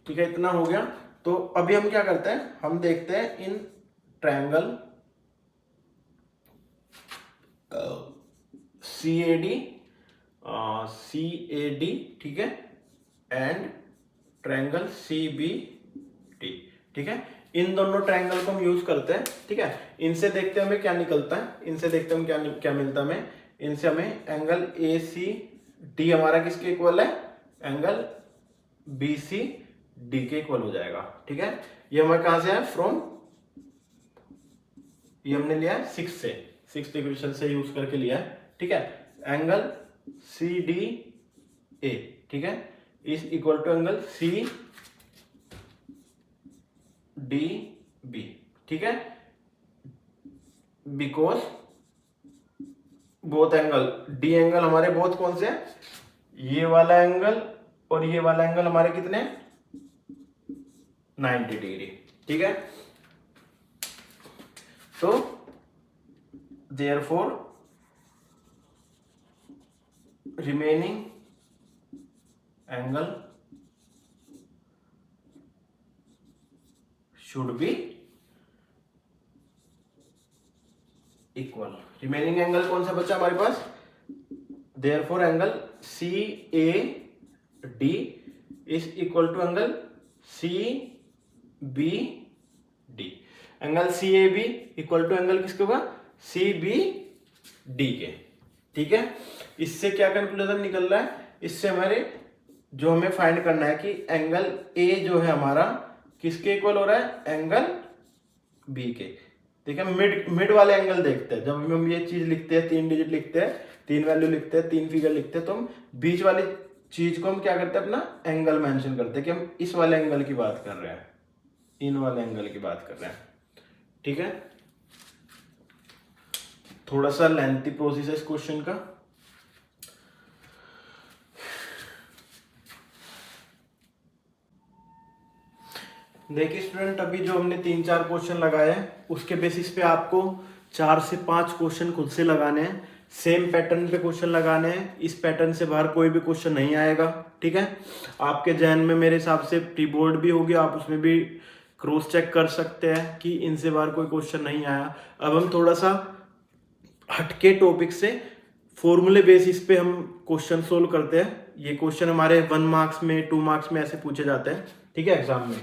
ठीक है। इतना हो गया। तो अभी हम क्या करते हैं, हम देखते हैं इन ट्रायंगल CAD, ठीक है, एंड ट्रायंगल CBD, ठीक है। इन दोनों ट्रायंगल को हम यूज करते हैं, ठीक है। इनसे देखते हैं हमें क्या निकलता है, इनसे देखते हैं हम क्या मिलता है हमें। इनसे हमें एंगल ACD हमारा किसके इक्वल है, एंगल BCD के इक्वल हो जाएगा, ठीक है। ये हमारे कहां से है, फ्रॉम, ये हमने लिया है 6th इक्वेशन से यूज करके लिया है, ठीक है। एंगल CDA, ठीक है, is equal to angle CDB, ठीक है। Because both angle, D angle हमारे बोथ कौन से हैं, ये वाला एंगल और ये वाला एंगल हमारे कितने, 90 डिग्री, ठीक है। तो therefore remaining angle should be equal. Remaining angle कौन सा बचा हमारे पास, therefore angle C A D is equal to angle C B D. Angle C A B equal to angle किसके होगा, सी बी डी के। ठीक है, इससे क्या कंक्लूजन निकल रहा है, इससे हमारे जो हमें फाइंड करना है कि एंगल ए जो है हमारा किसके इक्वल हो रहा है, एंगल बी के। ठीक है, मिड वाले एंगल देखते हैं। जब हम ये चीज लिखते हैं, 3 डिजिट लिखते हैं, 3 वैल्यू लिखते हैं, 3 फिगर लिखते हैं, तो हम बीच वाली चीज को हम क्या करते हैं, अपना एंगल मेंशन करते हैं कि हम इस वाले एंगल की बात कर रहे हैं, इन वाले एंगल की बात कर रहे हैं। ठीक है, थोड़ा सा लेंथी प्रोसेस है इस क्वेश्चन का। देखिए स्टूडेंट, अभी जो हमने 3-4 क्वेश्चन लगाए हैं उसके बेसिस पे आपको 4 से 5 क्वेश्चन खुद से लगाने हैं। सेम पैटर्न पे क्वेश्चन लगाने हैं, इस पैटर्न से बाहर कोई भी क्वेश्चन नहीं आएगा। ठीक है, आपके जहन में मेरे हिसाब से प्री बोर्ड भी होगी, आप उसमें भी क्रॉस चेक कर सकते हैं कि इनसे बाहर कोई क्वेश्चन नहीं आया। अब हम थोड़ा सा हटके टॉपिक से फॉर्मूले बेसिस पे हम क्वेश्चन सोल्व करते हैं। ये क्वेश्चन हमारे 1 मार्क्स में, 2 मार्क्स में ऐसे पूछे जाते हैं। ठीक है, एग्जाम में।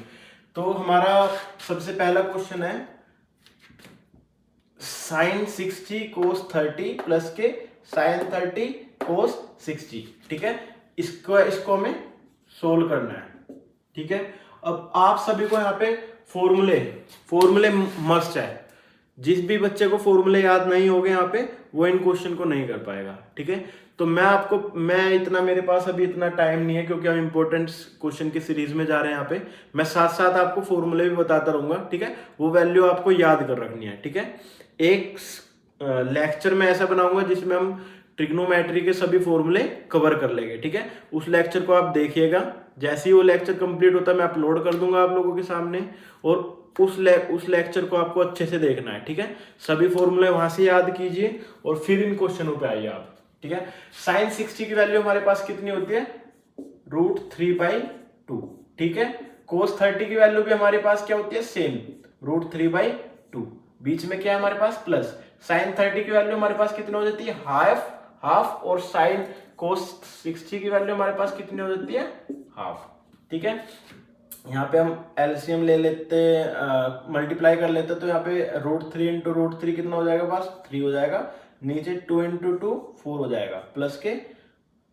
तो हमारा सबसे पहला क्वेश्चन है साइन 60 कोस 30 प्लस के साइन 30 कोस 60। ठीक है, इसको हमें सोल्व करना है। ठीक है, अब आप सभी को यहाँ पे फॉर्मूले मस्ट है। जिस भी बच्चे को फॉर्मूले याद नहीं होंगे यहाँ पे, वो इन क्वेश्चन को नहीं कर पाएगा। ठीक है, तो मेरे पास अभी इतना टाइम नहीं है, क्योंकि हम इंपॉर्टेंट क्वेश्चन की सीरीज में जा रहे हैं यहाँ पे। मैं साथ साथ आपको फॉर्मूले भी बताता रहूंगा। ठीक है, वो वैल्यू आपको याद कर रखनी है। ठीक है, एक लेक्चर में ऐसा बनाऊंगा जिसमें हम ट्रिग्नोमेट्री के सभी फॉर्मूले कवर कर लेंगे। ठीक है, उस लेक्चर को आप देखिएगा। जैसे ही वो लेक्चर कंप्लीट होता है मैं अपलोड कर दूंगा आप लोगों के सामने, और उस लेक्चर को आपको अच्छे से देखना है। ठीक है, सभी फॉर्मूले वहां से याद कीजिए और फिर इन क्वेश्चनों पे आइए आप। ठीक है, साइन 60 की वैल्यू हमारे पास कितनी होती है, √3/2। ठीक है, कोस 30 की वैल्यू भी हमारे पास क्या होती है, सेम √3/2। बीच में क्या है हमारे पास, प्लस। साइन 30 की वैल्यू हमारे पास कितनी हो जाती है, हाफ। और साइन कोस 60 की वैल्यू हमारे पास कितनी हो जाती है, हाफ। ठीक है, यहाँ पे हम एलसीएम ले लेते, मल्टीप्लाई कर लेते, तो यहाँ पे √3 × √3 कितना हो जाएगा, पास 3 हो जाएगा। नीचे 2 × 2 4 हो जाएगा, प्लस के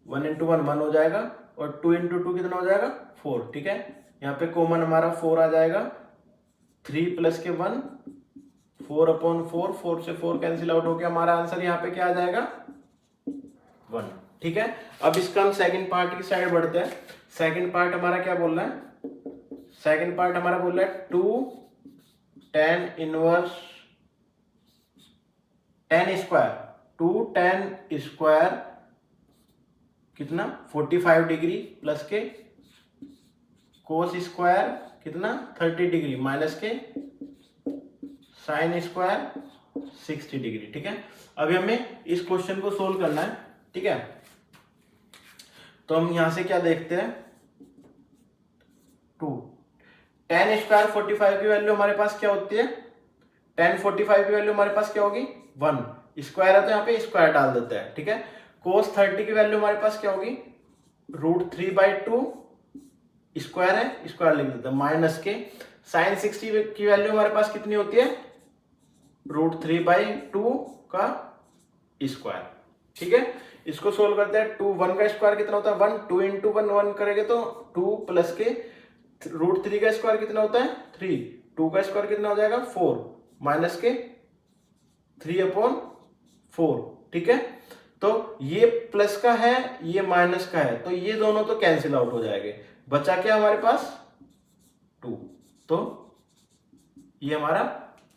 1 × 1 1 हो जाएगा, और 2 × 2 कितना हो जाएगा, 4। ठीक है, यहाँ पे कॉमन हमारा 4 आ जाएगा। 3 प्लस के 1 4/4, 4 से 4 कैंसिल आउट हो गया। हमारा आंसर यहाँ पे क्या आ जाएगा, 1। ठीक है, अब इसका हम सेकंड पार्ट की साइड बढ़ते हैं। सेकंड पार्ट हमारा क्या बोल रहा है, सेकंड पार्ट हमारा बोल रहा है 2 tan inverse tan square, 2 tan square कितना 45 डिग्री, प्लस के कोस स्क्वायर कितना 30 डिग्री, माइनस के साइन स्क्वायर 60 डिग्री। ठीक है, अभी हमें इस क्वेश्चन को सोल्व करना है। ठीक है, तो हम यहां से क्या देखते हैं, 2 tan स्क्वायर 45 की वैल्यू हमारे पास क्या होती है, tan 45 की वैल्यू हमारे पास क्या होगी, 1। स्क्वायर है तो यहाँ पे स्क्वायर डाल देते हैं। ठीक है, कोस 30 की वैल्यू हमारे पास क्या होगी, √3/2, स्क्वायर है, स्क्वायर लिख देते हैं, माइनस के साइन 60 की वैल्यू हमारे पास कितनी होती है, √3/2 का स्क्वायर। ठीक है, इसको सोल्व करते हैं। 2 1 का स्क्वायर कितना होता है, 1। 2 × 1 1 करेंगे तो 2, प्लस के √3 का स्क्वायर कितना होता है, 3। 2 का स्क्वायर कितना हो जाएगा, 4, माइनस के 3/4। ठीक है, तो ये प्लस का है, ये माइनस का है, तो ये दोनों तो कैंसिल आउट हो जाएंगे। बचा क्या हमारे पास, 2। तो ये हमारा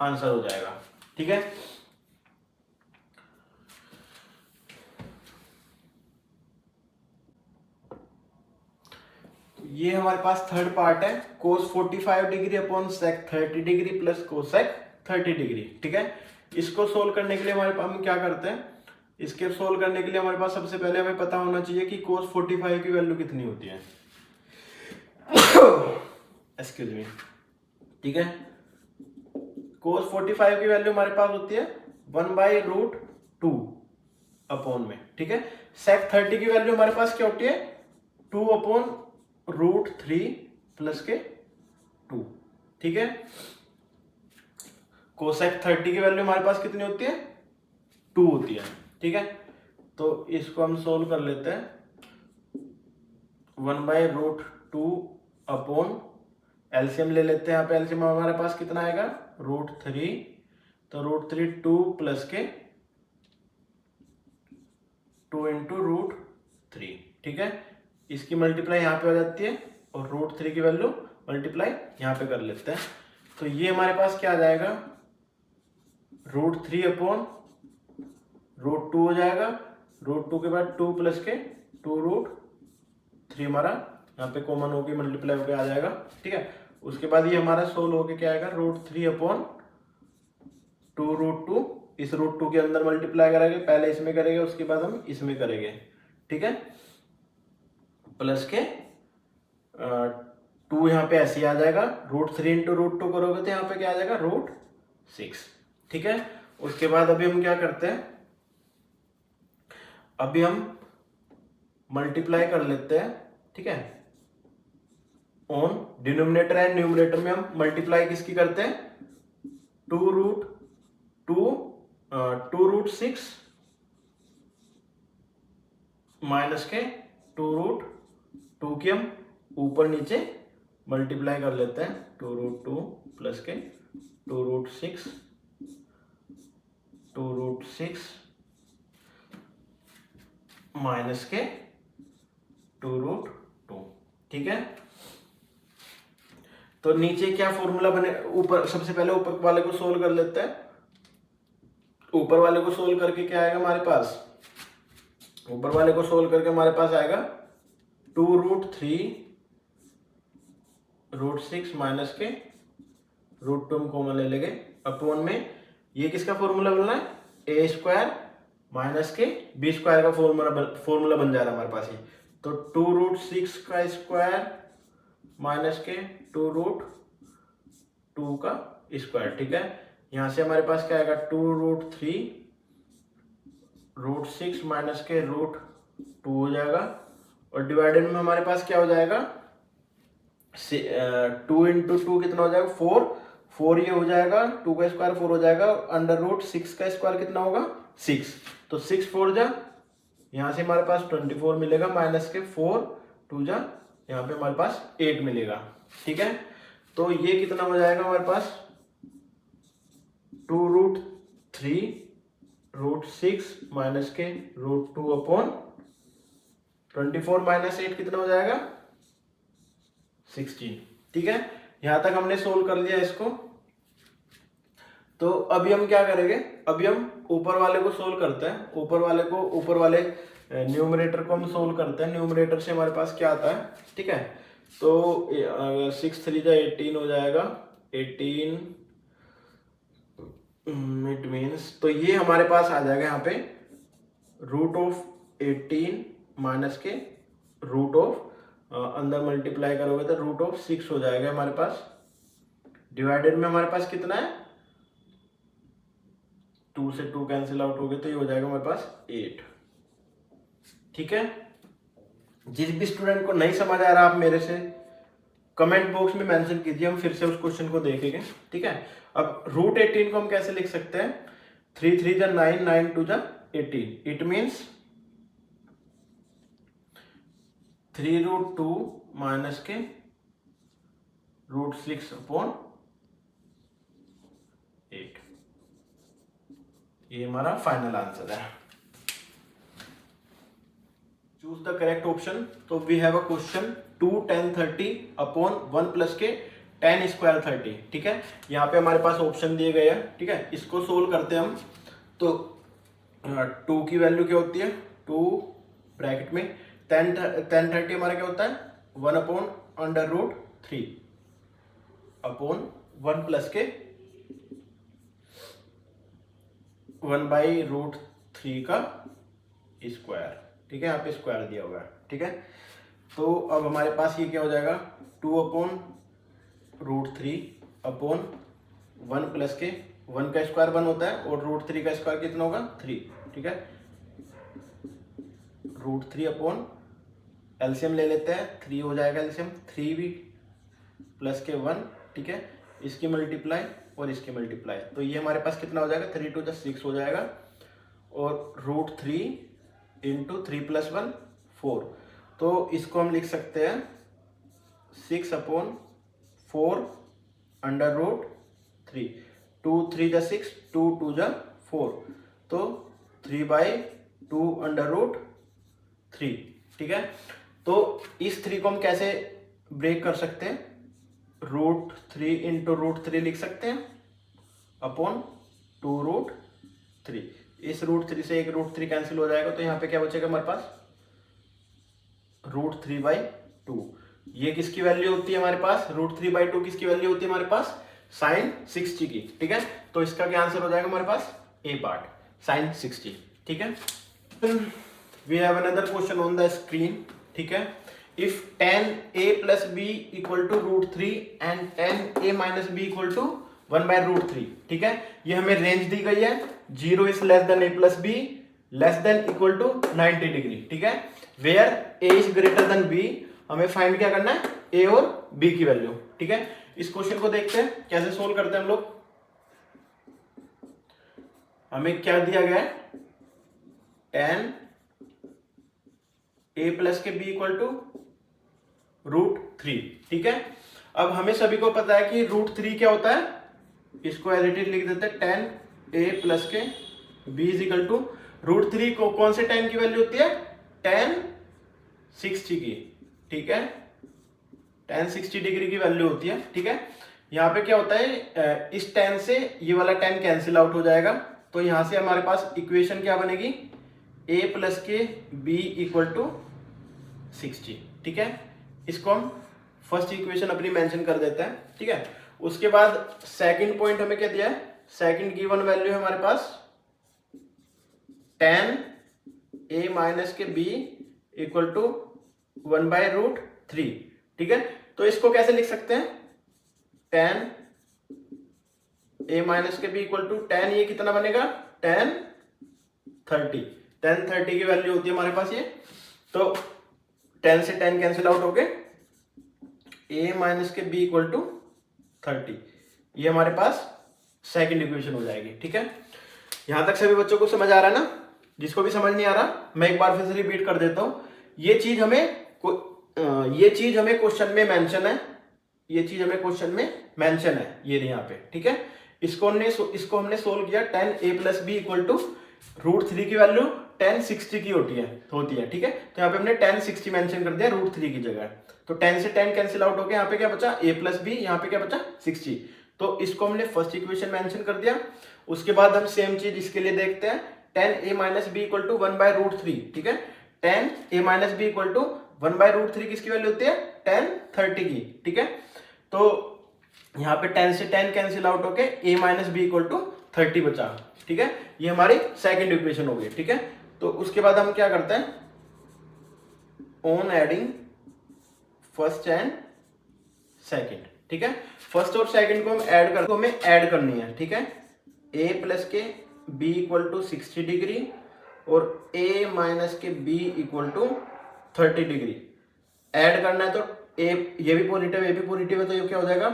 आंसर हो जाएगा। ठीक है, ये हमारे पास थर्ड पार्ट है, cos 45 degree upon sec 30 degree plus cosec 30 degree. ठीक है, इसको सोल्व करने के लिए हमारे पास हम क्या करते हैं, इसके सोल्व करने के लिए हमारे पास सबसे पहले हमें पता होना चाहिए कि कोस 45 की वैल्यू कितनी होती है। Excuse me. ठीक है, कोस 45 की वैल्यू हमारे पास होती है 1/√2 अपॉन में, ठीक है। sec 30 की वैल्यू हमारे पास क्या होती है, 2/√3 प्लस के 2, ठीक है। कोसेक 30 की वैल्यू हमारे पास कितनी होती है, 2 होती है, ठीक है। तो इसको हम सोल्व कर लेते हैं, 1/√2 अपॉन एलसीएम ले लेते हैं। यहाँ पे एलसीएम हमारे पास कितना आएगा, √3, तो √3 2 प्लस के 2 इंटू √3, ठीक है। इसकी मल्टीप्लाई यहाँ पे हो जाती है और √3 की वैल्यू मल्टीप्लाई यहाँ पे कर लेते हैं। तो ये हमारे पास क्या आ जाएगा, √3 अपॉन √2 हो जाएगा, √2 के बाद 2 प्लस के 2√3 हमारा यहाँ पे कॉमन होके मल्टीप्लाई होके आ जाएगा, ठीक है। उसके बाद ये हमारा सोल्व होके क्या आएगा, √3 अपॉन 2√2, इस √2 के अंदर मल्टीप्लाई करेंगे, पहले इसमें करेंगे उसके बाद हम इसमें करेंगे, ठीक है। प्लस के 2 यहाँ पे ऐसे ही आ जाएगा, √3 इंटू √2 करोगे तो यहाँ पे क्या आ जाएगा, √6, ठीक है। उसके बाद अभी हम क्या करते हैं, अभी हम मल्टीप्लाई कर लेते हैं, ठीक है। ऑन डिनोमिनेटर एंड न्यूमरेटर में हम मल्टीप्लाई किसकी करते हैं, 2√6 माइनस के 2√2 की हम ऊपर नीचे मल्टीप्लाई कर लेते हैं, 2√2 प्लस के 2√6 माइनस के 2√2, ठीक है। तो नीचे क्या फॉर्मूला बने, ऊपर सबसे पहले ऊपर वाले को सोल्व कर लेते हैं। ऊपर वाले को सोल्व करके क्या आएगा हमारे पास, ऊपर वाले को सोल्व करके हमारे पास आएगा 2√3√6 माइनस के √2 हम कॉमन ले लेंगे, अपॉन में ये किसका फॉर्मूला बनना है, a² माइनस के b² का फॉर्मूला बन जा रहा है हमारे पास ये। तो 2√6 का स्क्वायर माइनस के 2√2 का स्क्वायर, ठीक है। यहां से हमारे पास क्या आएगा, 2√3√6 माइनस के √2 हो जाएगा, और डिवाइडेड में हमारे पास क्या हो जाएगा, 2 इंटू 2 कितना हो जाएगा, 4 ये हो जाएगा, 2 का स्क्वायर 4 हो जाएगा, √6 का स्क्वायर कितना होगा, 6, तो 6 4 जा, यहाँ से हमारे पास 24 मिलेगा, माइनस के 4 2 जा, यहाँ पे हमारे पास 8 मिलेगा, ठीक है। तो ये कितना हो जाएगा हमारे पास, 2√3√6 माइनस के √2 अपॉन 24 माइनस 8 कितना हो जाएगा, 16, ठीक है। यहां तक हमने सोल्व कर लिया इसको। तो अभी हम क्या करेंगे, अभी हम ऊपर वाले को सोल्व करते हैं, ऊपर वाले न्यूमरेटर को हम सोल्व करते हैं। न्यूमरेटर से हमारे पास क्या आता है, ठीक है। तो 6 3 जा 18 हो जाएगा, 18 इट मीन्स, तो ये हमारे पास आ जाएगा यहाँ पे √18 माइनस के अंदर मल्टीप्लाई करोगे तो √6 हो जाएगा हमारे पास, डिवाइडेड में हमारे पास कितना है, 2 से 2 कैंसिल आउट हो गए, तो ये हो जाएगा हमारे पास 8, ठीक है। जिस भी स्टूडेंट को नहीं समझ आ रहा, आप मेरे से कमेंट बॉक्स में मेंशन कीजिए, हम फिर से उस क्वेश्चन को देखेंगे, ठीक है। अब √18 को हम कैसे लिख सकते हैं, 3 3 जा 9, 9 2 जा 18, इट मीन्स 3√2 माइनस के √6 अपॉन 8, ये हमारा फाइनल आंसर है। Choose the correct option. तो we have a question 2 10 30 upon 1 plus के 10 स्क्वायर 30, ठीक है। यहाँ पे हमारे पास ऑप्शन दिए गए हैं, ठीक है। इसको सोल्व करते हैं हम। तो 2 की वैल्यू क्या होती है, 2 ब्रैकेट में 10 30 हमारा क्या होता है, 1 अपॉन √3 अपॉन 1 प्लस के 1/√3 का स्क्वायर, ठीक है। यहाँ पे स्क्वायर दिया हुआ है, ठीक है। तो अब हमारे पास ये क्या हो जाएगा, 2 अपॉन √3 अपॉन 1 प्लस के 1 का स्क्वायर 1 होता है और √3 का स्क्वायर कितना होगा 3, ठीक है। √3 अपॉन एलसीएम ले लेते हैं, 3 हो जाएगा एलसीएम, 3 भी प्लस के 1, ठीक है। इसकी मल्टीप्लाई और इसकी मल्टीप्लाई, तो ये हमारे पास कितना हो जाएगा 3 2 6 हो जाएगा, और √3 इंटू 3 + 1 4, तो इसको हम लिख सकते हैं 6 अपॉन 4 √3, 2 3 = 6, 2 2 = 4, तो 3/2 √3, ठीक है। तो इस 3 को हम कैसे ब्रेक कर सकते हैं, √3 इंटू √3 लिख सकते हैं अपॉन 2 √3, इस √3 से एक √3 कैंसिल हो जाएगा, तो यहाँ पे क्या बचेगा हमारे पास √3/2, ये किसकी वैल्यू होती है हमारे पास, √3/2 किसकी वैल्यू होती है हमारे पास, sin 60 की, ठीक है। तो इसका क्या आंसर हो जाएगा हमारे पास, ए पार्ट sin 60, ठीक है। We have another question on the screen, ठीक है। If tan a + b = √3 and tan a - b = 1/√3, ठीक है। ये हमें रेंज दी गई है, 0 is less than a + b less than equal to 90 degree, ठीक है। Where a is greater than b, हमें फाइंड क्या करना है, a और b की वैल्यू, ठीक है। इस क्वेश्चन को देखते हैं कैसे सोल्व करते हैं हम लोग। हमें क्या दिया गया है, tan a + के b = √3, ठीक है। अब हमें सभी को पता है कि √3 क्या होता है, इसको एज इट इज लिख देते हैं, tan a + के b = √3 को कौन से tan की वैल्यू होती है, tan 60 की, ठीक है, tan 60 डिग्री की वैल्यू होती है, ठीक है। यहाँ पे क्या होता है, इस tan से ये वाला tan कैंसिल आउट हो जाएगा, तो यहां से हमारे पास इक्वेशन क्या बनेगी, a + के b = 60, ठीक है। इसको हम फर्स्ट इक्वेशन अपनी मेंशन कर देते हैं, ठीक है। उसके बाद सेकंड पॉइंट हमें क्या दिया है, सेकंड गिवन वैल्यू है हमारे पास tan a - के b = 1/√3, ठीक है। तो इसको कैसे लिख सकते हैं, tan a - के b = tan, ये कितना बनेगा, tan 30 की वैल्यू होती है हमारे पास ये, तो tan से tan कैंसिल आउट हो गए, a - के b = 30, ये हमारे पास सेकंड इक्वेशन हो जाएगी, ठीक है। यहां तक सभी बच्चों को समझ आ रहा है ना, जिसको भी समझ नहीं आ रहा मैं एक बार फिर से रिपीट कर देता हूं। ये चीज हमें क्वेश्चन में मेंशन है, ये चीज हमें क्वेश्चन में मेंशन है, ये यहाँ पे, ठीक है। इसको हमने सोल्व किया, tan a + b = √3 की वैल्यू tan 60 की होती है, ठीक है। तो यहाँ पे हमने tan 60 मेंशन कर दिया √3 की जगह, तो tan से tan कैंसिल आउट हो गया, यहाँ पे क्या बचा, a + b, यहाँ पे क्या बचा 60, तो इसको हमने फर्स्ट इक्वेशन मेंशन कर दिया। उसके बाद हम सेम चीज इसके लिए देखते हैं, tan a - b = 1/√3, ठीक है। tan a - b = 1/√3 किसकी वैल्यू होती है, tan 30 की, ठीक है। तो यहाँ पे tan से tan कैंसिल आउट होके a - b = 30 बचा, ठीक है। ये हमारी सेकंड इक्वेशन हो गई, ठीक है। तो उसके बाद हम क्या करते हैं, on adding first and second, ठीक है। फर्स्ट और सेकंड को हमें ऐड करनी है, ठीक है। a + के b = 60 डिग्री और a - के b = 30 डिग्री ऐड करना है, तो ये भी पॉजिटिव है, तो ये क्या हो जाएगा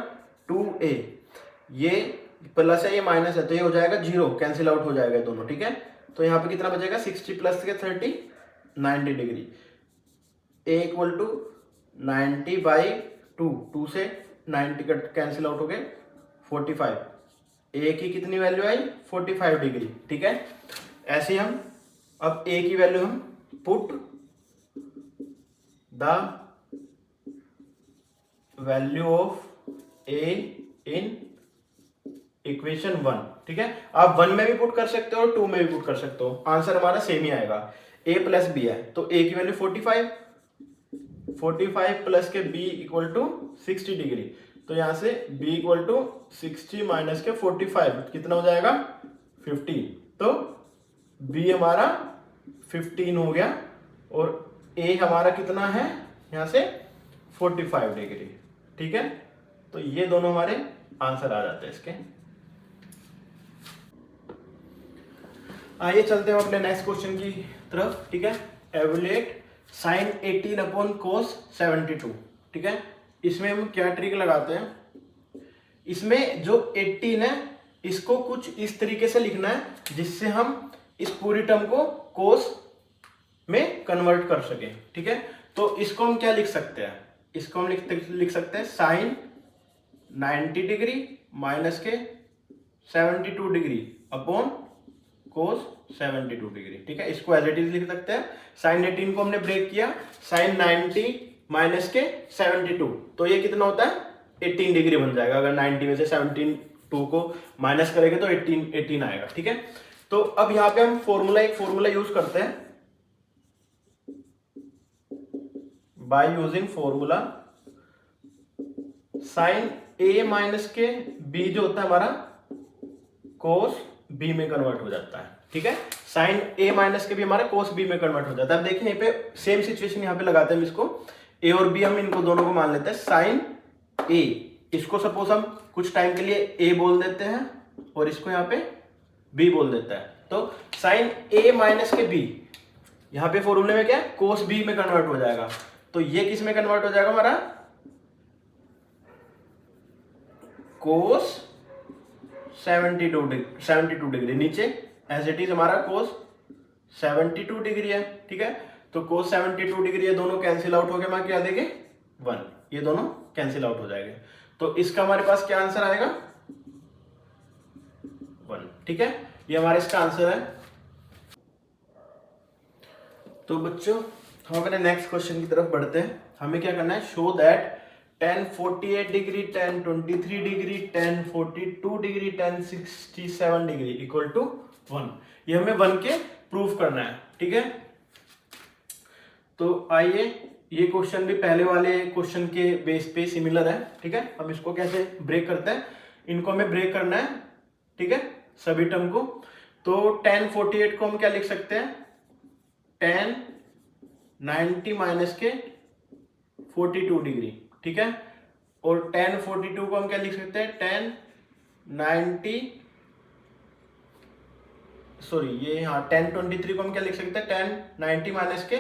2a, ये प्लस है ये माइनस है, तो ये हो जाएगा 0, कैंसिल आउट हो जाएगा दोनों, ठीक है। तो यहाँ पे कितना बचेगा, 60 + के 30 90 डिग्री, a = 90/2, 2 से 90 कैंसिल आउट हो गए 45, a की कितनी वैल्यू आई 45 डिग्री, ठीक है। ऐसे हम अब a की वैल्यू हम put the value of a in equation 1, ठीक है। आप 1 में भी पुट कर सकते हो और 2 में भी पुट कर सकते हो, आंसर हमारा सेम ही आएगा। a + b है, तो a की वैल्यू 45 प्लस के b = 60 डिग्री, तो यहां से b = 60 - के 45 कितना हो जाएगा 15, तो b हमारा 15 हो गया और a हमारा कितना है यहां से 45 डिग्री, ठीक है। तो ये दोनों हमारे आंसर आ जाते हैं इसके। आइए चलते हैं अपने नेक्स्ट क्वेश्चन की तरफ, ठीक है। एवुलेट साइन 18 अपॉन कोस 72, ठीक है। इसमें हम क्या ट्रिक लगाते हैं, इसमें जो 18 है इसको कुछ इस तरीके से लिखना है जिससे हम इस पूरी टर्म को कोस में कन्वर्ट कर सके, ठीक है। तो इसको हम क्या लिख सकते हैं, इसको हम लिख सकते हैं साइन 90 डिग्री माइनस के 72 डिग्री अपॉन कोस 72 डिग्री, ठीक है। इसको एज इट इज लिख सकते हैं। साइन 18 को हमने ब्रेक किया, साइन 90 माइनस के 72, तो ये कितना होता है 18 डिग्री बन जाएगा। अगर 90 में से 72 को माइनस करेंगे तो 18 आएगा, ठीक है। तो अब यहाँ पे हम एक फॉर्मूला यूज करते हैं, by using formula sine A minus के बी जो होता है हमारा कोस बी में कन्वर्ट हो जाता है, ठीक है। साइन ए माइनस के भी हमारा कोस बी में कन्वर्ट हो जाता है। अब देखिए यहाँ पे सेम सिचुएशन यहाँ पे लगाते हैं हम इसको, ए और बी हम इनको दोनों को मान लेते हैं। साइन ए, इसको सपोज हम कुछ टाइम के लिए ए बोल देते हैं और इसको यहाँ पे बी बोल देता है। तो साइन ए माइनस के बी यहाँ पे फॉर्मूले में क्या है, कोस बी में कन्वर्ट हो जाएगा। तो ये किस में कन्वर्ट हो जाएगा हमारा, कोस 72 डिग्री, नीचे एज इट इज हमारा कोस 72 डिग्री है, ठीक है। तो कोस 72 डिग्री ये दोनों कैंसिल आउट हो गए, मैं क्या देंगे 1, ये दोनों कैंसिल आउट हो जाएंगे। तो इसका हमारे पास क्या आंसर आएगा 1, ठीक है। ये हमारा इसका आंसर है। तो बच्चों हम अपने नेक्स्ट क्वेश्चन की तरफ बढ़ते हैं। हमें क्या करना है, show that tan 48 degree, tan 23 degree, tan 42 degree, tan 67 degree equal to 1। ये हमें 1 के प्रूफ करना है, ठीक है। तो आइए, ये क्वेश्चन भी पहले वाले क्वेश्चन के बेस पे सिमिलर है, ठीक है। हम इसको कैसे ब्रेक करते हैं, इनको हमें ब्रेक करना है, ठीक है, सभी टर्म को। तो tan 48 को हम क्या लिख सकते हैं, tan 90 माइनस के 42 डिग्री, ठीक है। और tan 42 को हम क्या लिख सकते हैं, tan 90 tan 23 को हम क्या लिख सकते हैं, tan 90 माइनस के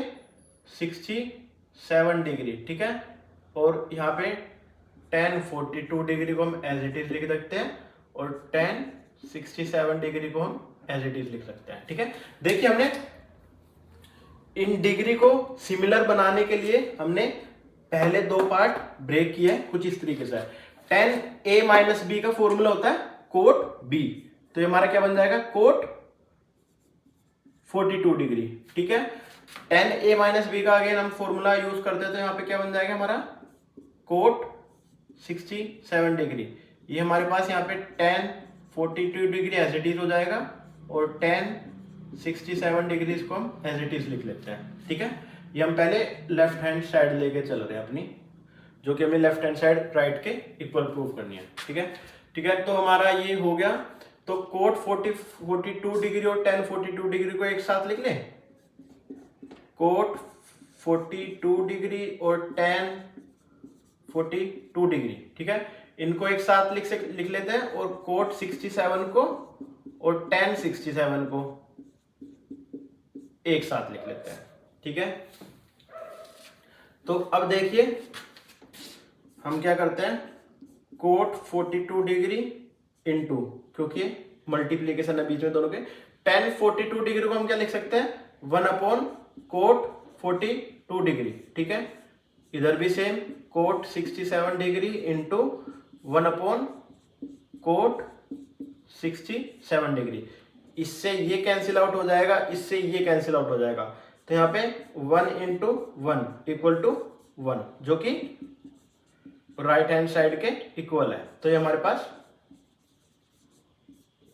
67 डिग्री, ठीक है। और यहाँ पे tan 42 डिग्री को हम एज इट इज लिख सकते हैं और tan 67 डिग्री को हम एज इट इज लिख सकते हैं, ठीक है। देखिए हमने इन डिग्री को सिमिलर बनाने के लिए हमने पहले 2 पार्ट ब्रेक किए कुछ इस तरीके से। tan a माइनस बी का फॉर्मूला होता है कोट b, तो ये हमारा क्या बन जाएगा, कोट 42 डिग्री, ठीक है। tan a माइनस बी का अगेन हम फॉर्मूला यूज करते हैं, तो यहाँ पे क्या बन जाएगा हमारा कोट 67 डिग्री। ये हमारे पास यहाँ पे tan 42 degree as it is हो जाएगा और tan 67 डिग्री इसको हम एज इट इज लिख लेते हैं, ठीक है। ये हम पहले लेफ्ट हैंड साइड लेके चल रहे हैं अपनी, जो कि हमें लेफ्ट हैंड साइड राइट के इक्वल प्रूव करनी है, ठीक है, ठीक है। तो हमारा ये हो गया। तो कोट 42 डिग्री और tan 42 डिग्री को एक साथ लिख लें, कोट 42 डिग्री और tan 42 डिग्री, ठीक है। इनको एक साथ लिख लेते हैं और कोट 67 को और tan 67 को एक साथ लिख लेते हैं, ठीक है। तो अब देखिए हम क्या करते हैं, कोट 42 डिग्री इंटू, क्योंकि मल्टीप्लीकेशन है बीच में दोनों के, tan 42 डिग्री को हम क्या लिख सकते हैं 1 अपॉन कोट 42 डिग्री, ठीक है। इधर भी same cot 67 degree into 1 upon cot 67 degree. इससे ये कैंसिल आउट हो जाएगा, इससे ये कैंसिल आउट हो जाएगा। तो यहाँ पे 1 इंटू 1 इक्वल टू 1, जो कि राइट हैंड साइड के इक्वल है। तो ये हमारे पास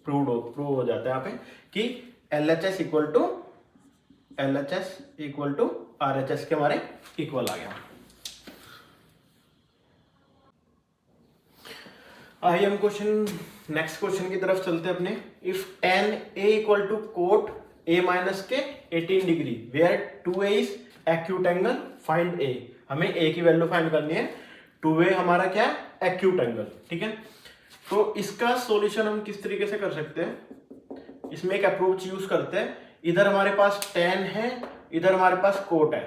प्रूव हो जाता है यहाँ पे कि LHS इक्वल टू RHS के हमारे इक्वल आ गया। आइए हम नेक्स्ट क्वेश्चन की तरफ चलते हैं अपने। If tan A equal to cot A minus के 18 degree where 2A is acute angle, find A। हमें A की वैल्यू फाइंड करनी है, 2A हमारा क्या है एक्यूट एंगल, ठीक है। तो इसका सॉल्यूशन हम किस तरीके से कर सकते हैं, इसमें एक अप्रोच यूज करते हैं, इधर हमारे पास tan है, इधर हमारे पास कोट है,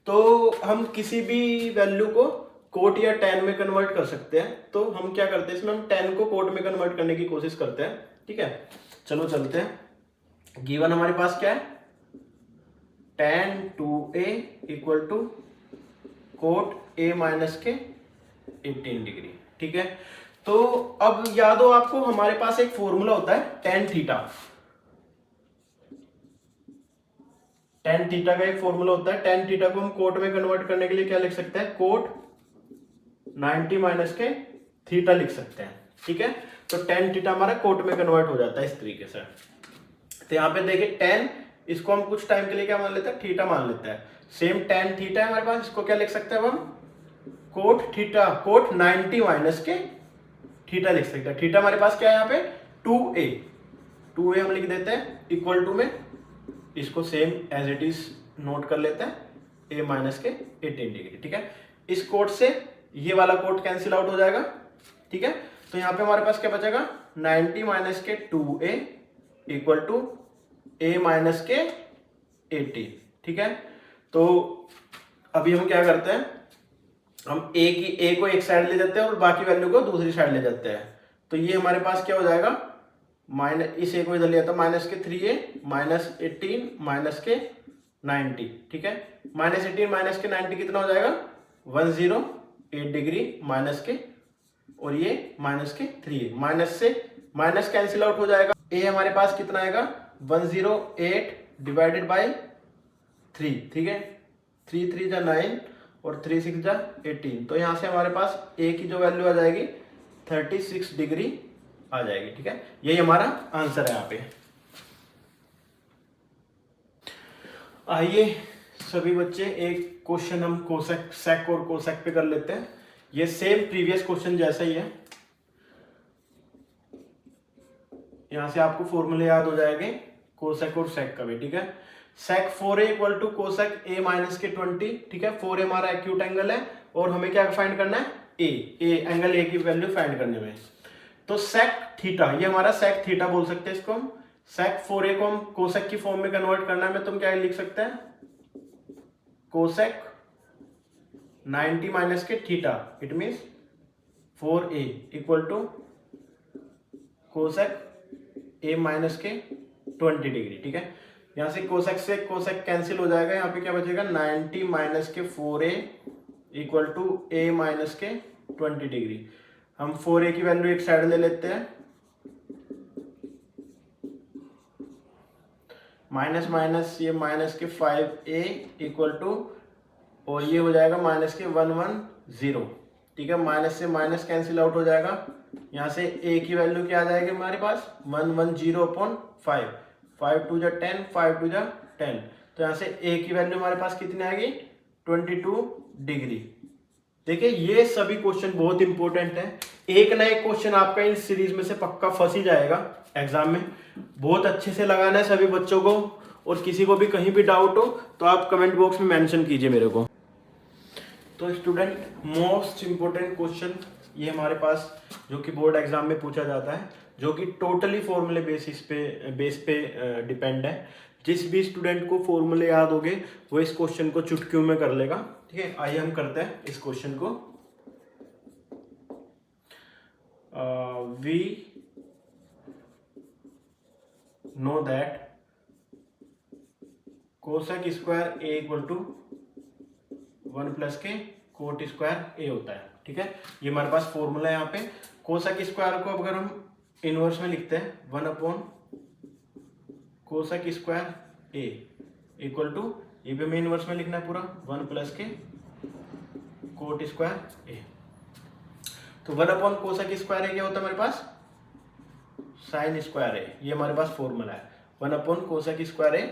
तो हम किसी भी वैल्यू को कोट या tan में कन्वर्ट कर सकते हैं। तो हम क्या करते हैं, इसमें हम tan को कोट में कन्वर्ट करने की कोशिश करते हैं। ठीक है, चलो चलते हैं। गिवन हमारे पास क्या है, tan 2a equal to cot a minus के 18 डिग्री। ठीक है, तो अब याद हो आपको, हमारे पास एक फॉर्मूला होता है tan थीटा। tan थीटा का एक फॉर्मूला होता है, tan थीटा को हम कोट में कन्वर्ट करने के लिए क्या लिख सकते हैं, कोट 90 माइनस के थीटा लिख सकते हैं। ठीक है, तो tan थीटा हमारा कोट में कन्वर्ट हो जाता है इस तरीके से। तो यहाँ पे देखिए tan, इसको हम कुछ टाइम के लिए क्या मान लेते हैं, थीटा मान लेते हैं। सेम tan थीटा है हमारे पास, इसको क्या लिख सकते हैं हम, कोट थीटा, कोट 90 माइनस के थीटा लिख सकते हैं। थीटा हमारे पास क्या है यहाँ पे 2a हम लिख देते हैं इक्वल टू में, इसको same as it is note कर लेते हैं, a माइनस के 18 डिग्री। ठीक है, इस कोट से ये वाला कोट कैंसिल आउट हो जाएगा। ठीक है, तो यहाँ पे हमारे पास क्या बचेगा, 90 माइनस के 2a equal to a minus के 18। ठीक है, तो अभी हम क्या करते हैं, हम a को एक साइड ले जाते हैं और बाकी वैल्यू को दूसरी साइड ले जाते हैं। तो ये हमारे पास क्या हो जाएगा, माइनस, इस a को इधर ले जाता, माइनस के 3a माइनस 18 माइनस के 90। ठीक है, माइनस 18 माइनस के 90 कितना हो जाएगा, 108 डिग्री माइनस के, और ये माइनस के 3a, माइनस से माइनस कैंसिल आउट हो जाएगा। a हमारे पास कितना आएगा, 108 डिवाइडेड बाय 3। ठीक है, 3 3 जा 9 और 3 6 जा 18, तो यहाँ से हमारे पास a की जो वैल्यू आ जाएगी 36 डिग्री आ जाएगी। ठीक है, यही हमारा आंसर है यहाँ पे। आइए सभी बच्चे एक क्वेश्चन हम कोसेक, सेक और कोसेक पे कर लेते हैं। ये सेम प्रीवियस क्वेश्चन जैसा ही है, यहां से आपको फॉर्मूले याद हो जाएंगे कोसेक और सेक का भी। ठीक है, sec 4a equal to cosec a minus के 20। ठीक है, 4a हमारा एक्यूट एंगल है और हमें क्या फाइंड करना है, a एंगल a की वैल्यू फाइंड करने में। तो सेक थीटा, ये हमारा सेक थीटा बोल सकते हैं इसको हम। सेक 4a को हम कोसेक की फॉर्म में कन्वर्ट करना है, तुम क्या लिख सकते हैं, कोसेक 90 माइनस के theta, it means 4a equal to cosec a minus के 20 डिग्री। ठीक है, यहां से कोसेक कैंसिल हो जाएगा, यहाँ पे क्या बचेगा, 90 माइनस के 4a equal to a minus के 20 डिग्री। हम 4a की वैल्यू एक साइड ले लेते हैं, माइनस माइनस ये माइनस के 5a इक्वल टू, और ये हो जाएगा माइनस के 110। ठीक है, माइनस से माइनस कैंसिल आउट हो जाएगा, यहाँ से a की वैल्यू क्या आ जाएगी हमारे पास, 110/5, 5 2 जा 10, 5 2 जा 10, तो यहाँ से a की वैल्यू हमारे पास कितनी आएगी, 22 डिग्री। देखिए ये सभी क्वेश्चन बहुत इंपॉर्टेंट है, एक ना एक क्वेश्चन आपका इन सीरीज में से पक्का फंस ही जाएगा एग्जाम में। बहुत अच्छे से लगाना है सभी बच्चों को, और किसी को भी कहीं भी डाउट हो तो आप कमेंट बॉक्स में मेंशन कीजिए मेरे को। तो स्टूडेंट, मोस्ट इंपोर्टेंट क्वेश्चन ये हमारे पास जो कि बोर्ड एग्जाम में पूछा जाता है, जो कि टोटली फॉर्मूले बेस पे डिपेंड है। जिस भी स्टूडेंट को फॉर्मूले याद होंगे वो इस क्वेश्चन को चुटकियों में कर लेगा। ठीक है, आइए हम करते हैं इस क्वेश्चन को। We know that cosec square a equal to 1 plus के कोट स्क्वायर a होता है। ठीक है, ये हमारे पास फॉर्मूला है यहाँ पे। कोसेक स्क्वायर को अगर हम इनवर्स में लिखते हैं, 1 cosec square a equal to, ये भी हमें इनवर्स में लिखना है पूरा, 1 प्लस के कोट स्क्वायर a। तो 1 कोसेक स्क्वायर a क्या होता है हमारे पास, साइन स्क्वायर a। ये हमारे पास फॉर्मूला है, 1 cosec square a,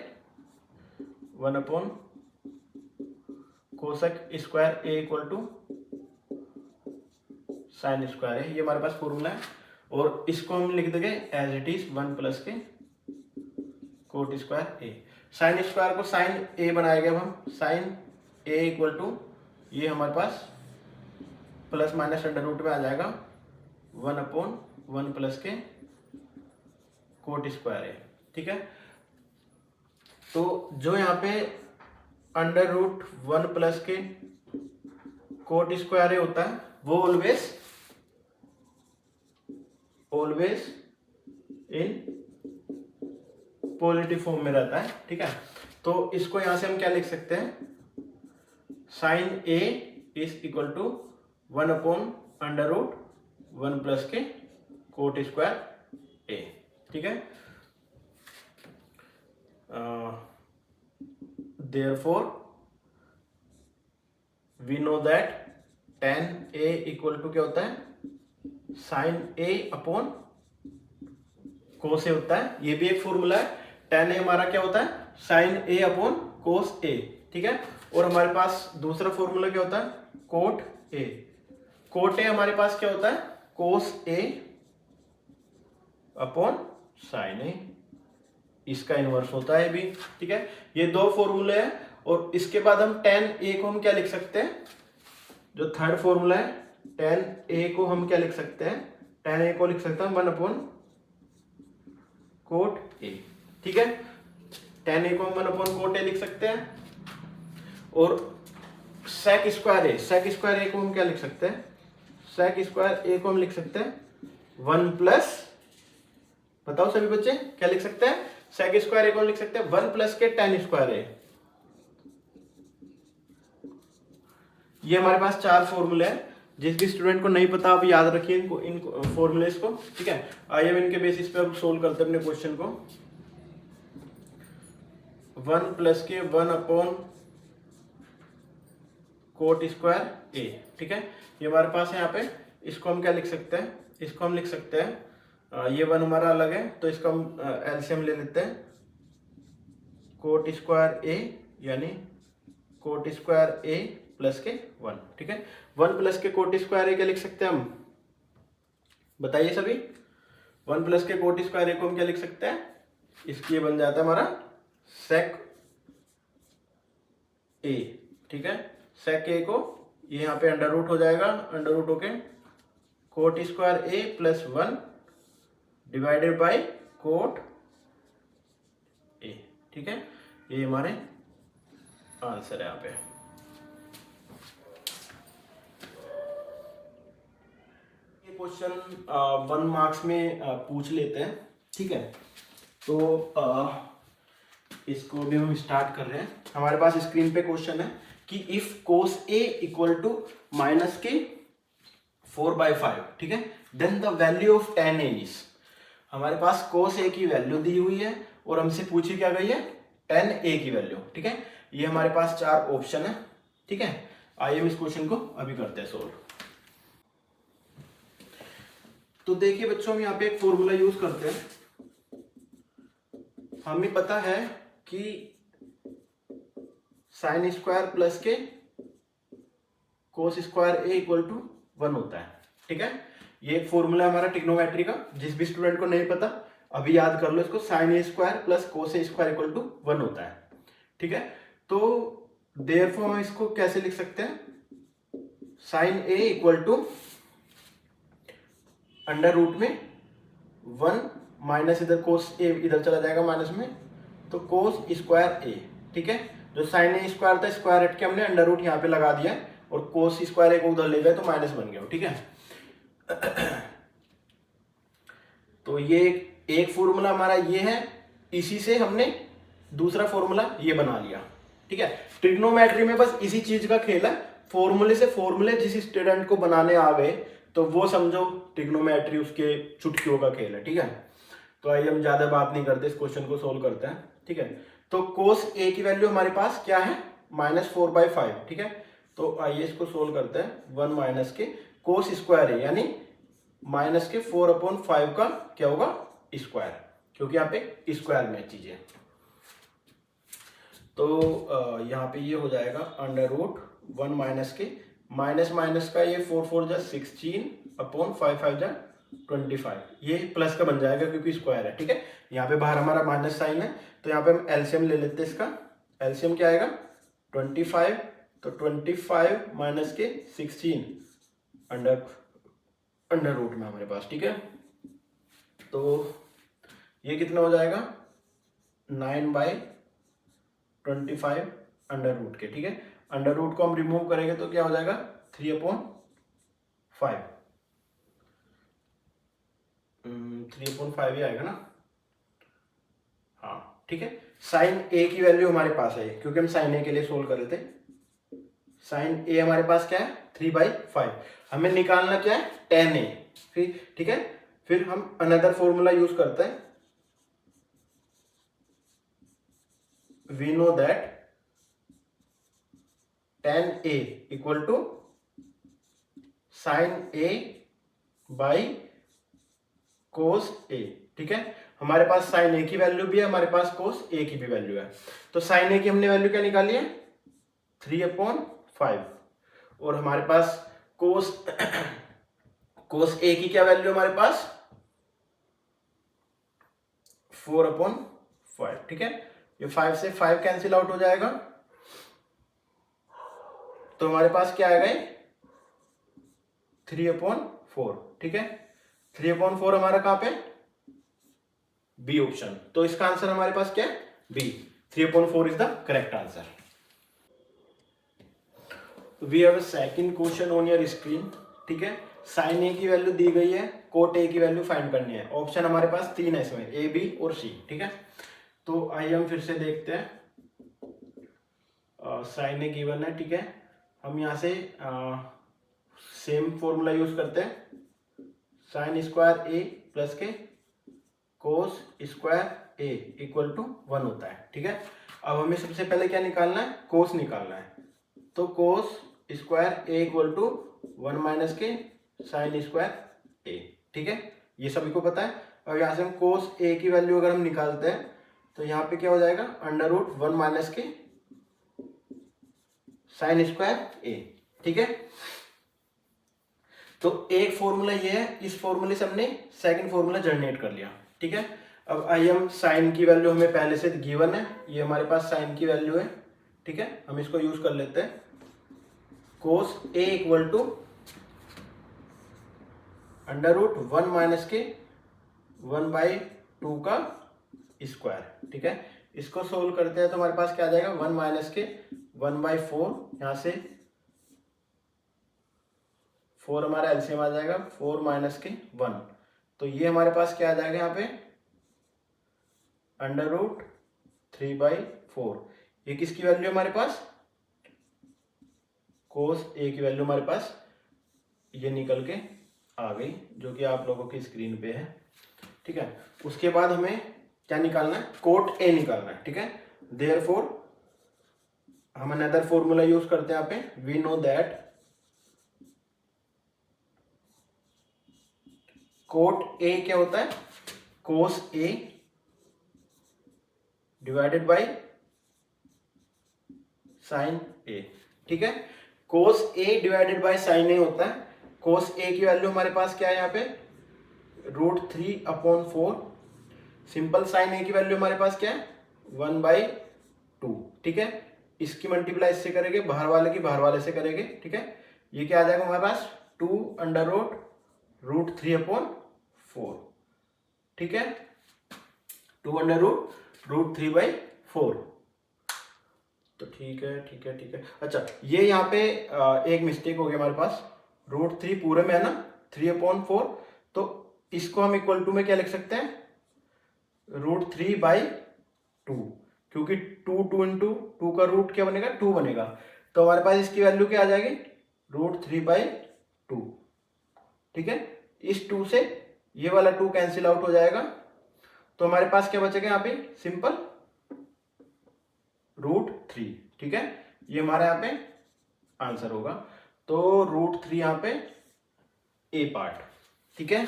1 cosec square a equal to sine square है। ये हमारे पास फॉर्मूला है, और इसको हम लिख देंगे एज इट इज 1 प्लस के cot square a। Sine square को साइन a बनाएंगे हम, साइन a इक्वल टू, ये हमारे पास प्लस माइनस अंडर रूट में आ जाएगा 1/1 प्लस के कोट स्क्वायर a। ठीक है। तो जो यहाँ पे अंडर रूट 1 प्लस के कोट स्क्वायर ए होता है वो ऑलवेज इन पॉजिटिव फॉर्म में रहता है, ठीक है। तो इसको यहां से हम क्या लिख सकते हैं, sine a is equal to 1 upon under root 1 plus के कोट स्क्वायर ए, ठीक है। Therefore we know that tan a equal to क्या होता है, sine a upon cos a होता है। ये भी एक फॉर्मूला है। tan a हमारा क्या होता है, साइन a अपॉन कोस ए, ठीक है। और हमारे पास दूसरा फॉर्मूला क्या होता है, कोट ए। कोट ए हमारे पास क्या होता है, कोस ए अपॉन साइन ए, इसका इनवर्स होता है भी, ठीक है। ये दो फॉर्मूले हैं। और इसके बाद हम tan a को हम क्या लिख सकते हैं, जो थर्ड फॉर्मूला है tan a को हम क्या लिख सकते हैं, tan a को लिख सकते हैं 1 अपॉन कोट ए, ठीक है। tan a को हम 1 अपॉन कोट ए लिख सकते हैं। और sec स्क्वायर ए को हम क्या लिख सकते हैं, sec स्क्वायर ए को हम लिख सकते हैं 1 प्लस, बताओ सभी बच्चे क्या लिख सकते हैं, sec स्क्वायर ए को हम लिख सकते हैं 1 प्लस के tan स्क्वायर ए। ये हमारे पास 4 फॉर्मूले हैं। जिस भी स्टूडेंट को नहीं पता आप याद रखिए इन फॉर्मूलेस को, ठीक है। आइए इनके बेसिस पे हम सोल्व करते हैं अपने क्वेश्चन को। 1 प्लस के 1 अपॉन कोट स्क्वायर ए, ठीक है। ये हमारे पास है यहाँ पे। इसको हम क्या लिख सकते हैं, इसको हम लिख सकते हैं, ये 1 हमारा अलग है तो इसका हम एलसीएम ले लेते हैं, कोट स्क्वायर ए यानी कोट स्क्वायर ए प्लस के 1, ठीक है। 1 प्लस के कोट स्क्वायर ए क्या लिख सकते हैं हम, बताइए सभी। 1 प्लस के कोट स्क्वायर ए को हम क्या लिख सकते हैं, इसकी ये बन जाता है हमारा सेक ए, ठीक है। सेक ए को ये यहाँ पे अंडर रूट हो जाएगा, अंडर रूट होके coat square a plus 1 divided by cot A, ठीक है। ये हमारे आंसर है यहाँ पे। ये क्वेश्चन 1 मार्क्स में पूछ लेते हैं, ठीक है। तो इसको भी हम स्टार्ट कर रहे हैं। हमारे पास स्क्रीन पे क्वेश्चन है कि if cos A equal to minus के 4/5, ठीक है, then the value of tan a is, हमारे पास कोस ए की वैल्यू दी हुई है और हमसे पूछी क्या गई है, tan a की वैल्यू, ठीक है। ये हमारे पास 4 ऑप्शन है, ठीक है। आइए हम इस क्वेश्चन को अभी करते हैं सोल्व। तो देखिए बच्चों, हम यहाँ पे एक फॉर्मूला यूज करते हैं। हमें पता है कि साइन स्क्वायर प्लस के cos square a equal to 1 होता है, ठीक है। ये एक फॉर्मूला है हमारा ट्रिग्नोमेट्री का। जिस भी स्टूडेंट को नहीं पता अभी याद कर लो इसको, sine a square plus cos a square equal to 1 होता है, ठीक है। तो देयरफॉर हम इसको कैसे लिख सकते हैं, sine a equal to under root में 1 माइनस, इधर कोस ए इधर चला जाएगा माइनस में, तो कोस स्क्वायर ए, ठीक है। जो साइन ए स्क्वायर था, स्क्वायर हट के हमने अंडर रूट यहाँ पे लगा दिया और कोस स्क्वायर ए को उधर ले गए तो माइनस बन गया, ठीक है। तो ये एक फॉर्मूला हमारा ये है, इसी से हमने दूसरा फॉर्मूला ये बना लिया, ठीक है। ट्रिग्नोमेट्री में बस इसी चीज का खेल है, फॉर्मूले से फॉर्मूले जिस स्टूडेंट को बनाने आ गए तो वो समझो ट्रिग्नोमेट्री उसके चुटकियों का खेल है, ठीक है। तो आइए हम ज्यादा बात नहीं करते, इस क्वेश्चन को सोल्व करते हैं, ठीक है। तो कोस ए की वैल्यू हमारे पास क्या है, -4/5, ठीक है। तो आइए इसको सोल्व करते हैं। 1 माइनस के कोस स्क्वायर है यानी माइनस के 4/5 का क्या होगा, स्क्वायर, क्योंकि यहाँ पे स्क्वायर में चीजें। तो यहाँ पे ये हो जाएगा अंडर रूट 1 माइनस के माइनस माइनस का ये 4 जा 16 अपॉन 5 जा 25, ये प्लस का बन जाएगा क्योंकि स्क्वायर है, ठीक है। यहाँ पे बाहर हमारा माइनस साइन है तो यहाँ पे हम एलसीएम ले लेते हैं। इसका एलसीएम क्या आएगा 25, तो 25 माइनस के 16 अंडर रूट में हमारे पास, ठीक है। तो ये कितना हो जाएगा 9/25 अंडर रूट के, ठीक है। अंडर रूट को हम रिमूव करेंगे तो क्या हो जाएगा 3/5, 3/5 ही आएगा ना, हाँ ठीक है। साइन ए की वैल्यू हमारे पास है क्योंकि हम साइन ए के लिए सोल्व कर रहे थे। साइन ए हमारे पास क्या है 3/5, हमें निकालना क्या है tan a, फिर ठीक है। फिर हम अनदर फॉर्मूला यूज करते हैं, we know that tan a equal to sine a by cos a, ठीक है। हमारे पास साइन a की वैल्यू भी है, हमारे पास कोस a की भी वैल्यू है। तो साइन a की हमने वैल्यू क्या निकाली है 3/5, और हमारे पास कोस a की क्या वैल्यू हमारे पास 4/5, ठीक है। ये 5 से 5 कैंसिल आउट हो जाएगा, तो हमारे पास क्या आएगा 3/4, ठीक है। 3/4 हमारा कहां पे बी ऑप्शन, तो इसका आंसर हमारे पास क्या है B, 3/4 is the correct answer. We have a second question on your screen, ठीक है। साइन ए की वैल्यू दी गई है, कोट ए की वैल्यू फाइंड करनी है। ऑप्शन हमारे पास 3 है इसमें, ए बी और सी, ठीक है। तो आइए हम फिर से देखते हैं। साइन ए गिवन है, ठीक है। हम यहाँ से सेम फॉर्मूला यूज करते हैं, साइन स्क्वायर ए प्लस के cos square a equal to 1 होता है, ठीक है। अब हमें सबसे पहले क्या निकालना है, कोस निकालना है। तो cos square a equal to 1 minus के साइन स्क्वायर ए, ठीक है। ये सभी को पता है। और यहाँ से हम कोस ए की वैल्यू अगर हम निकालते हैं तो यहाँ पे क्या हो जाएगा अंडर रूट 1 माइनस के साइन स्क्वायर ए, ठीक है। तो एक फॉर्मूला ये है, इस फॉर्मूले से हमने सेकंड फॉर्मूला जनरेट कर लिया, ठीक है। अब आइए हम साइन की वैल्यू हमें पहले से गिवन है, ये हमारे पास साइन की वैल्यू है, ठीक है। हम इसको यूज कर लेते हैं, cos A equal to under root 1 minus के 1/2 का स्क्वायर, ठीक है। इसको सोल्व करते हैं तो हमारे पास क्या आ जाएगा 1 माइनस के 1/4, यहां से 4 हमारा एलसीएम आ जाएगा, 4 माइनस के 1, तो ये हमारे पास क्या आ जाएगा यहाँ पे अंडर रूट 3/4। ये किसकी वैल्यू हमारे पास कोस ए की वैल्यू हमारे पास ये निकल के आ गई, जो कि आप लोगों की स्क्रीन पे है, ठीक है। उसके बाद हमें क्या निकालना है कोट ए निकालना है, ठीक है। देयरफॉर हम अनदर फॉर्मूला यूज करते हैं यहाँ पे, we know that cot a क्या होता है cos a divided by sine a, ठीक है। Cos a divided by sine a होता है। कोस ए की वैल्यू हमारे पास क्या है यहाँ पे √3/4, सिंपल साइन ए की वैल्यू हमारे पास क्या है 1/2, ठीक है। इसकी मल्टीप्लाई इससे करेंगे, बाहर वाले की बाहर वाले से करेंगे, ठीक है। ये क्या आ जाएगा हमारे पास 2 अंडर रूट 3/4, ठीक है। 2 अंडर रूट 3/4, तो ठीक है ठीक है ठीक है। अच्छा ये यहाँ पे एक मिस्टेक हो गया हमारे पास, √3 पूरे में है ना 3/4, तो इसको हम इक्वल टू में क्या लिख सकते हैं √3/2, क्योंकि 2 इंटू 2 का रूट क्या बनेगा 2 बनेगा, तो हमारे पास इसकी वैल्यू क्या आ जाएगी √3/2, ठीक है। इस 2 से ये वाला 2 कैंसिल आउट हो जाएगा, तो हमारे पास क्या बचेगा यहाँ पे सिंपल √3, ठीक है। ये हमारा यहाँ पे आंसर होगा, तो √3 यहाँ पे ए पार्ट, ठीक है।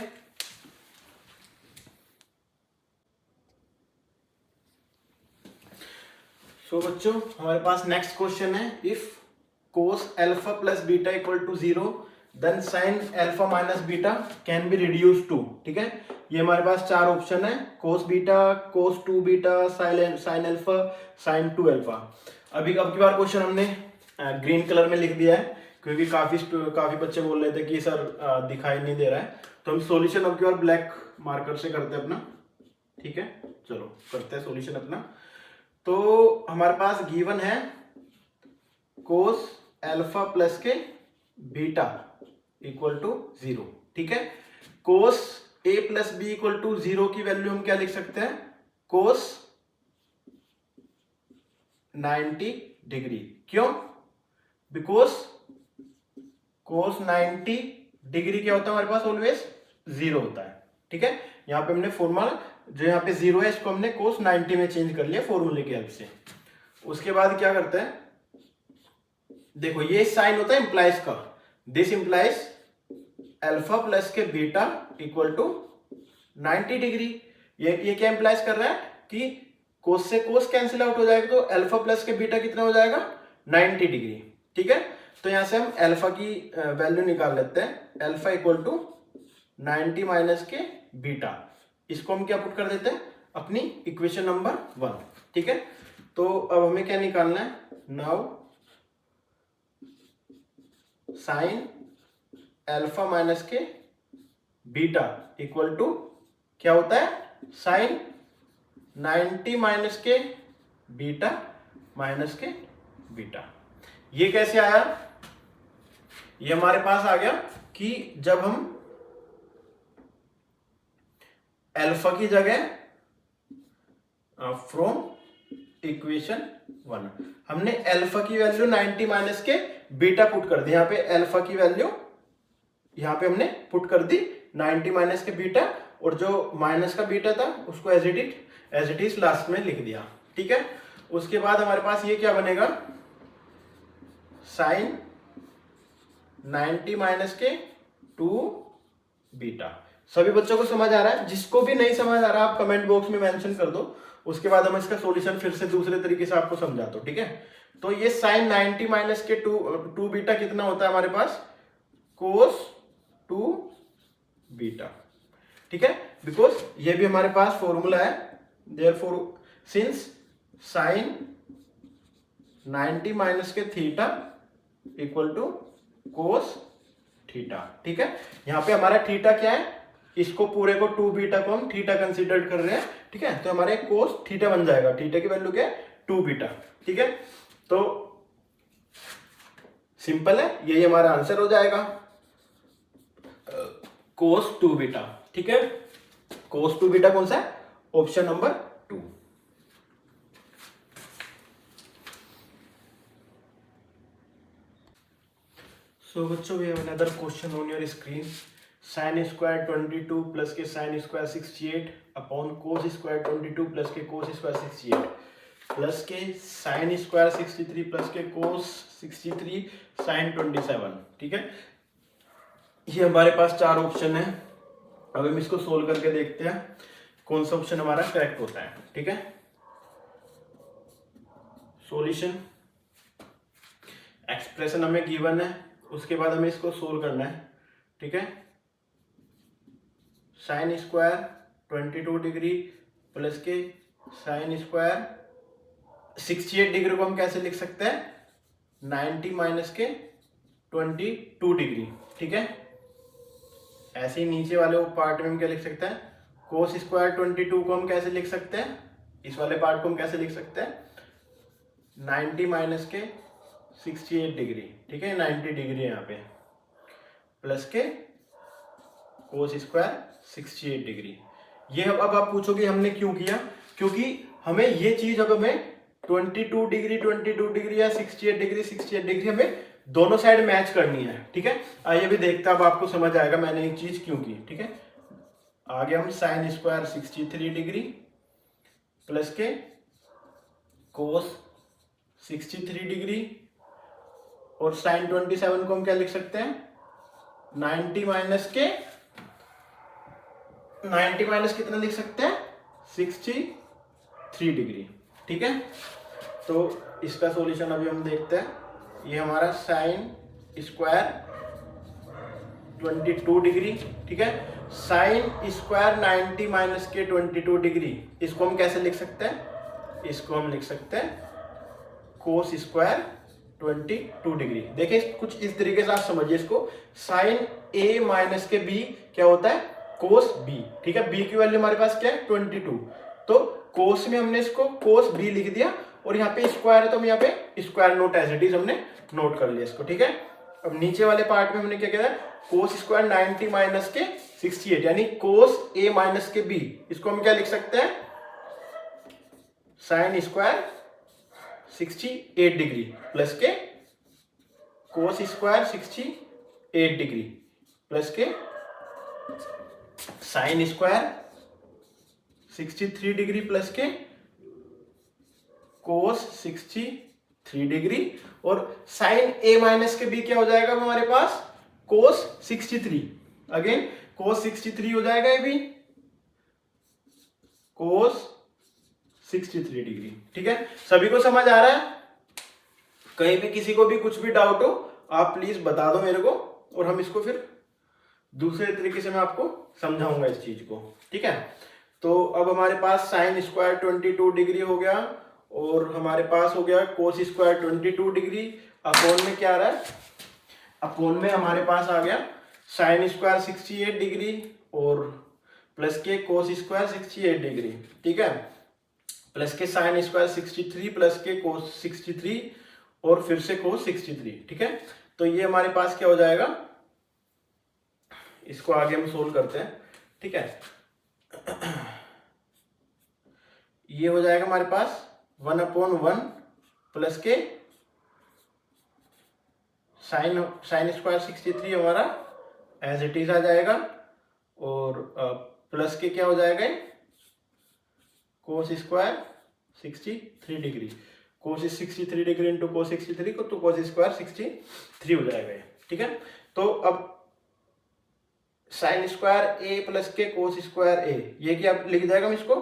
सो बच्चों हमारे पास नेक्स्ट क्वेश्चन है, if cos alpha plus beta equal to 0 then sine alpha minus beta can be reduce to, ठीक है। ये हमारे पास 4 ऑप्शन है, cos beta, cos 2 beta, sine alpha, sine 2 alpha. अभी अब की बार क्वेश्चन हमने ग्रीन कलर में लिख दिया है, क्योंकि काफी बच्चे बोल रहे थे कि सर दिखाई नहीं दे रहा है, तो हम सॉल्यूशन अब की बार ब्लैक मार्कर से करते हैं अपना। ठीक है, चलो करते हैं सॉल्यूशन अपना। तो हमारे पास गिवन है कोस अल्फा प्लस के बीटा इक्वल टू 0। ठीक है, cos A plus B equal to 0 की वैल्यू हम क्या लिख सकते हैं, कोस 90 डिग्री। क्यों? बिकॉज कोस 90 डिग्री क्या होता है हमारे पास, ऑलवेज 0 होता है। ठीक है, यहाँ पे हमने फॉर्मूला जो यहाँ पे 0 है इसको हमने कोस 90 में चेंज कर लिया फॉर्मूले की हेल्प से। उसके बाद क्या करते हैं, देखो ये साइन होता है इंप्लाइज का, दिस इंप्लाइज अल्फा प्लस के बीटा इक्वल टू 90 डिग्री। ये क्या इंप्लाइज कर रहा है कि कोस से कोस कैंसिल आउट हो जाएगा, तो अल्फा प्लस के बीटा कितना हो जाएगा, 90 डिग्री। ठीक है, तो यहां से हम अल्फा की वैल्यू निकाल लेते हैं, अल्फा इक्वल टू 90 माइनस के बीटा। इसको हम क्या पुट कर देते हैं, अपनी इक्वेशन नंबर 1। ठीक है, तो अब हमें क्या निकालना है, नाउ साइन अल्फा माइनस के बीटा इक्वल टू क्या होता है, साइन 90 माइनस के बीटा माइनस के बीटा। ये कैसे आया, ये हमारे पास आ गया कि जब हम अल्फा की जगह फ्रॉम इक्वेशन 1 हमने अल्फा की वैल्यू 90 माइनस के बीटा पुट कर दी। यहाँ पे अल्फा की वैल्यू यहाँ पे हमने पुट कर दी 90 माइनस के बीटा, और जो माइनस का बीटा था उसको एज इट इज लास्ट में लिख दिया। ठीक है, उसके बाद हमारे पास ये क्या बनेगा, साइन 90 माइनस के 2 बीटा। सभी बच्चों को समझ आ रहा है? जिसको भी नहीं समझ आ रहा आप कमेंट बॉक्स में मेंशन कर दो, उसके बाद हम इसका सॉल्यूशन फिर से दूसरे तरीके से आपको समझाता हूं। ठीक है, तो ये साइन 90 माइनस के 2 बीटा कितना होता है हमारे पास, कोस 2 बीटा। ठीक है, बिकॉज ये भी हमारे पास फॉर्मूला है, देयरफॉर सिंस साइन 90 माइनस के theta equal to cos theta. ठीक है, यहां पे हमारा थीटा क्या है, इसको पूरे को 2 बीटा को हम थीटा कंसीडर कर रहे हैं। ठीक है, तो हमारे कोस थीटा बन जाएगा, थीटा की वैल्यू क्या है, 2 बीटा। ठीक है, तो सिंपल है, यही हमारा आंसर हो जाएगा, कोस 2 बीटा। ठीक है, कोस 2 बीटा कौन सा है, ऑप्शन नंबर 2। सो बच्चों, we have another question on your screen. Sine square 22 plus के sine square 68 upon cos square 22 plus के कोस स्क्वायर 68 प्लस के साइन स्क्वायर 63 प्लस के कोस 63 साइन 27। ठीक है, ये हमारे पास 4 ऑप्शन है। अब हम इसको सोल्व करके देखते हैं कौन सा ऑप्शन हमारा करेक्ट होता है। ठीक है, सॉल्यूशन, एक्सप्रेशन हमें गिवन है, उसके बाद हमें इसको सोल्व करना है। ठीक है, साइन स्क्वायर 22 डिग्री प्लस के साइन स्क्वायर 68 डिग्री को हम कैसे लिख सकते हैं, 90 माइनस के 22 डिग्री। ठीक है, ऐसे ही नीचे वाले पार्ट में हम क्या लिख सकते हैं, कोस स्क्वायर 22 को हम कैसे लिख सकते हैं, इस वाले पार्ट को हम कैसे लिख सकते हैं, 90 माइनस के 68 डिग्री। ठीक है, 90 डिग्री यहाँ पे, प्लस के कोस स्क्वायर 68 डिग्री। ये अब आप पूछोगे हमने क्यों किया, क्योंकि हमें ये चीज अब हमें 22 डिग्री या 68 डिग्री हमें दोनों साइड मैच करनी है। ठीक है, आइए भी देखते हैं, अब आपको समझ आएगा मैंने एक चीज क्यों की। ठीक है, आगे हम साइन स्क्वायर 63 डिग्री प्लस के कोस 63 डिग्री और साइन 27 को हम क्या लिख सकते हैं, 90 माइनस कितना लिख सकते हैं, 63 डिग्री। ठीक है, तो इसका सॉल्यूशन अभी हम देखते हैं। ये हमारा साइन स्क्वायर 22 डिग्री। ठीक है, साइन स्क्वायर 90 माइनस के 22 डिग्री, इसको हम कैसे लिख सकते हैं, इसको हम लिख सकते हैं कोस स्क्वायर 22 डिग्री। देखिए कुछ इस तरीके से आप समझिए इसको, साइन ए माइनस के बी क्या होता है, कोस बी, ठीक है। बी की वैल्यू हमारे पास क्या है 22, तो कोस में हमने इसको कोस बी लिख दिया और यहाँ पे स्क्वायर है तो हम यहाँ पे square note as it is हमने नोट कर लिया इसको, ठीक है। अब नीचे वाले पार्ट में हमने क्या किया, कोस स्क्वायर 90 माइनस के 68 यानी कोस ए माइनस के बी, इसको हम क्या लिख सकते हैं साइन स्क्वायर 68 डिग्री प्लस के कोस स्क्वायर 68 डिग्री प्लस के साइन स्क्वायर 63 डिग्री प्लस के कोस 63 डिग्री, और साइन ए माइनस के बी क्या हो जाएगा हमारे पास कोस 63, अगेन कोस 63 हो जाएगा ये भी कोस 63 डिग्री, ठीक है। सभी को समझ आ रहा है? कहीं भी किसी को भी कुछ भी डाउट हो आप प्लीज बता दो मेरे को, और हम इसको फिर दूसरे तरीके से मैं आपको समझाऊंगा इस चीज को, ठीक है। तो अब हमारे पास साइन स्क्वायर 22 डिग्री हो गया और हमारे पास हो गया कोस स्क्वायर 22 डिग्री, अपोन में क्या आ रहा है, अपोन में हमारे पास आ गया साइन स्क्वायर 68 डिग्री और प्लस के कोस स्क्वायर 68 डिग्री, ठीक है, प्लस के साइन स्क्वायर 63 प्लस के कोस 63 और फिर से कोस 63, ठीक है। तो ये हमारे पास क्या हो जाएगा, इसको आगे हम सोल्व करते हैं, ठीक है। ये हो जाएगा हमारे पास 1/1 प्लस के साइन स्क्वायर 63 हमारा एज इट इज आ जाएगा और प्लस के क्या हो जाएगा कोस स्क्वायर 63 डिग्री, कोस 63 डिग्री इंटू कोस 63 को तो कोस स्क्वायर 63 हो जाएगा, ठीक है। तो अब साइन स्क्वायर ए प्लस के कोस स्क्वायर ए, ये क्या लिख जाएगा, हम इसको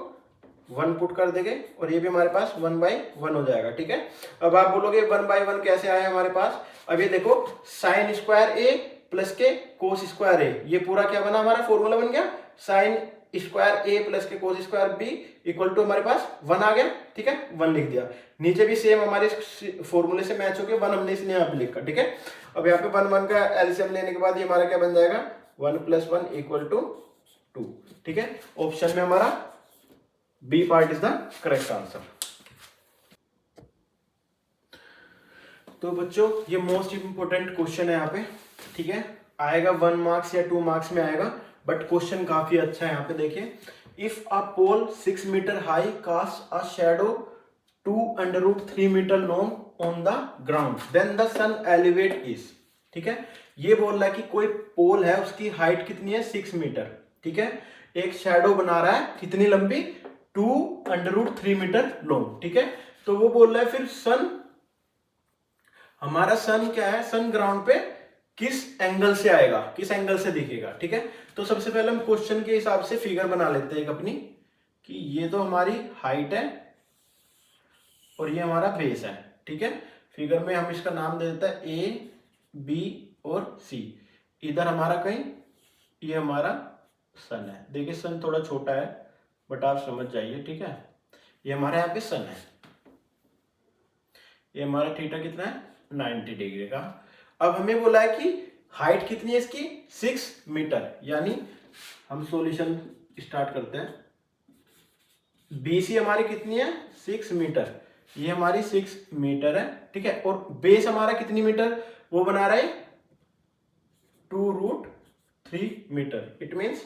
1 पुट कर देंगे और ये भी हमारे पास 1/1 हो जाएगा, ठीक है। अब आप बोलोगे 1/1 कैसे आया हमारे पास, अब ये देखो साइन स्क्वायर ए प्लस के कोस स्क्वायर ए, ये पूरा क्या बना हमारा फॉर्मूला बन गया साइन स्क्वायर ए प्लस के cos square B equal to हमारे पास 1 आ गया, ठीक है, 1 लिख दिया। नीचे भी सेम हमारे फॉर्मूले से मैच हो गया 1 हमने इसलिए यहाँ पे लिखा, ठीक है। अब यहाँ पे 1 1 का एलसीएम लेने के बाद ये हमारा क्या बन जाएगा 1 + 1 = 2, ठीक है। ऑप्शन में हमारा B part is the correct answer. तो बच्चों ये मोस्ट इंपोर्टेंट क्वेश्चन है यहाँ पे, ठीक है, आएगा 1 मार्क्स या 2 मार्क्स में आएगा, बट क्वेश्चन काफी अच्छा है। यहाँ पे देखिए, if a pole 6 metre high cast a shadow 2√3 metre long on the ground then the sun elevate is, ठीक है। ये बोल रहा है कि कोई पोल है उसकी हाइट कितनी है 6 मीटर, ठीक है, एक शैडो बना रहा है कितनी लंबी 2√3 मीटर लॉन्ग, ठीक है। तो वो बोल रहा है फिर सन, हमारा सन क्या है, सन ग्राउंड पे किस एंगल से आएगा, किस एंगल से दिखेगा, ठीक है। तो सबसे पहले हम क्वेश्चन के हिसाब से फिगर बना लेते हैं एक अपनी, कि ये तो हमारी हाइट है और ये हमारा बेस है, ठीक है। फिगर में हम इसका नाम दे देते हैं ए बी और सी। इधर हमारा कहीं ये हमारा सन है, देखिए सन थोड़ा छोटा है बट आप समझ जाइए, ठीक है। ये हमारे यहाँ पे सन है, ये हमारा थीटा कितना है 90 डिग्री का। अब हमें बोला है कि हाइट कितनी है इसकी 6 मीटर, यानी हम सॉल्यूशन स्टार्ट करते हैं। बीसी हमारी कितनी है 6 मीटर, ये हमारी 6 मीटर है, ठीक है। और बेस हमारा कितनी मीटर वो बना रहा है 2√3 metre, it means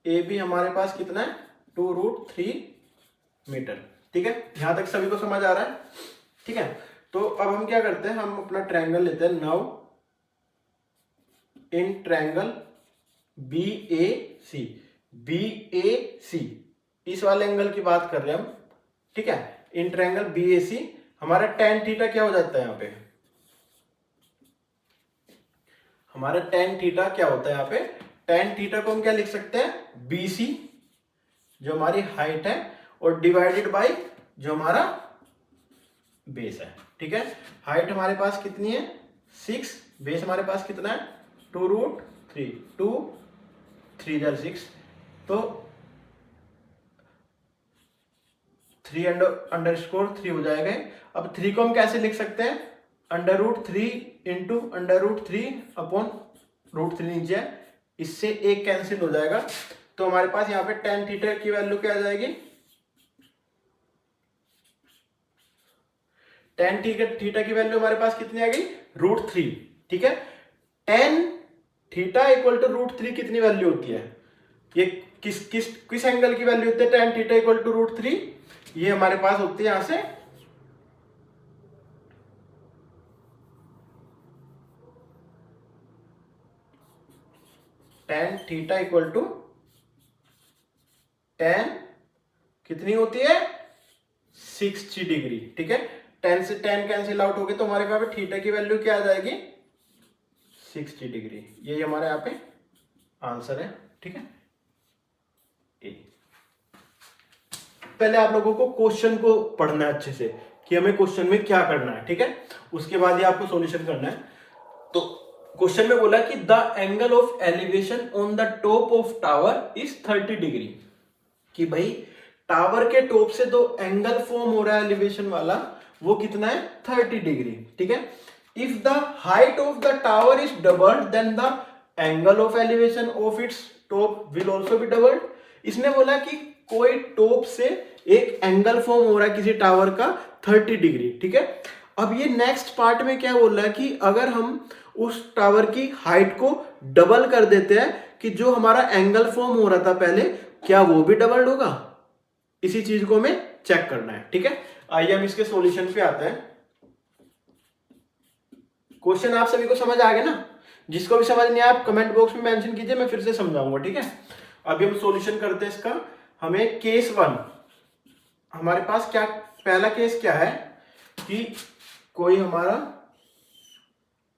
A B हमारे पास कितना है 2√3 मीटर, ठीक है। यहां तक सभी को समझ आ रहा है, ठीक है। तो अब हम क्या करते हैं, हम अपना ट्रायंगल लेते हैं। Now in triangle BAC, BAC इस वाले एंगल की बात कर रहे हैं हम, ठीक है। इन ट्रायंगल BAC हमारा tan थीटा क्या हो जाता है, यहाँ पे हमारा tan थीटा क्या होता है, यहाँ पे tan थीटा को हम क्या लिख सकते हैं BC जो हमारी हाइट है और डिवाइडेड बाय जो हमारा बेस है, ठीक है। हाइट हमारे पास कितनी है 6, बेस हमारे पास कितना है 2√3, 2 3 6, तो 3 हो जाएगा। अब 3 को हम कैसे लिख सकते हैं, √3 × √3 अपॉन √3 नीचे है इससे एक कैंसिल हो जाएगा, तो हमारे पास यहाँ पे tan थीटा की वैल्यू क्या आ जाएगी, tan थीटा की वैल्यू हमारे पास कितनी आ गई, √3। ठीक है, tan थीटा इक्वल टू √3 कितनी वैल्यू होती है, ये किस एंगल की वैल्यू होती है, tan थीटा इक्वल टू √3, ये हमारे पास होती है यहां से tan theta equal to tan कितनी होती है 60 डिग्री। ठीक है, tan से tan कैंसिल आउट हो गए, तो हमारे यहाँ पे थीटा की वैल्यू क्या आ जाएगी 60 डिग्री। ये हमारे यहाँ पे आंसर है। ठीक है, ए। पहले आप लोगों को क्वेश्चन को पढ़ना है अच्छे से कि हमें क्वेश्चन में क्या करना है। ठीक है, उसके बाद ही आपको सॉल्यूशन करना है। तो क्वेश्चन में बोला कि the angle of elevation on the top of tower is 30 degree, कि भाई टावर के टॉप से जो एंगल फॉर्म हो रहा है एलिवेशन वाला, वो कितना है 30 डिग्री। ठीक है, if the height of the tower is doubled then the angle of elevation of its top will also be doubled. इसने बोला कि कोई टॉप से एक एंगल फॉर्म हो रहा है किसी टावर का 30 डिग्री। ठीक है, अब ये नेक्स्ट पार्ट में क्या बोल रहा है कि अगर हम उस टावर की हाइट को डबल कर देते हैं, कि जो हमारा एंगल फॉर्म हो रहा था पहले, क्या वो भी डबल होगा, इसी चीज को हमें चेक करना है। ठीक है, आइए हम इसके सॉल्यूशन पे आते हैं। क्वेश्चन आप सभी को समझ आ गया ना, जिसको भी समझ नहीं आया आप कमेंट बॉक्स में मेंशन कीजिए, मैं फिर से समझाऊंगा। ठीक है, अभी हम सॉल्यूशन करते हैं इसका। हमें केस 1, हमारे पास क्या पहला केस क्या है कि कोई हमारा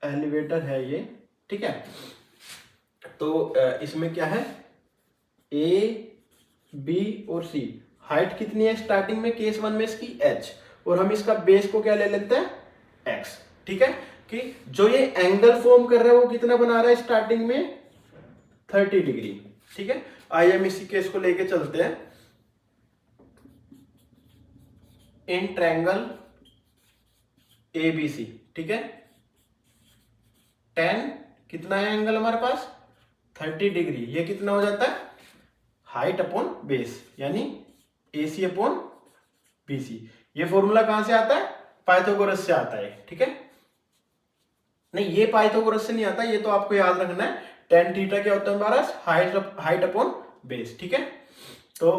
एलिवेटर है ये। ठीक है, तो इसमें क्या है A, B और C, हाइट कितनी है स्टार्टिंग में केस 1 में इसकी h, और हम इसका बेस को क्या ले लेते हैं x। ठीक है, कि जो ये एंगल फॉर्म कर रहा है वो कितना बना रहा है स्टार्टिंग में 30 डिग्री। ठीक है, आइए हम इसी केस को लेके चलते हैं। इन ट्रायंगल ABC, ठीक है, tan कितना है एंगल हमारे पास 30 डिग्री, ये कितना हो जाता है हाइट अपॉन बेस, यानी AC अपॉन BC। ये फॉर्मूला कहां से आता है, पाइथागोरस से आता है। ठीक है, नहीं ये पाइथागोरस से नहीं आता, ये तो आपको याद रखना है। tan थीटा क्या होता है हमारा हाइट अपॉन बेस। ठीक है, तो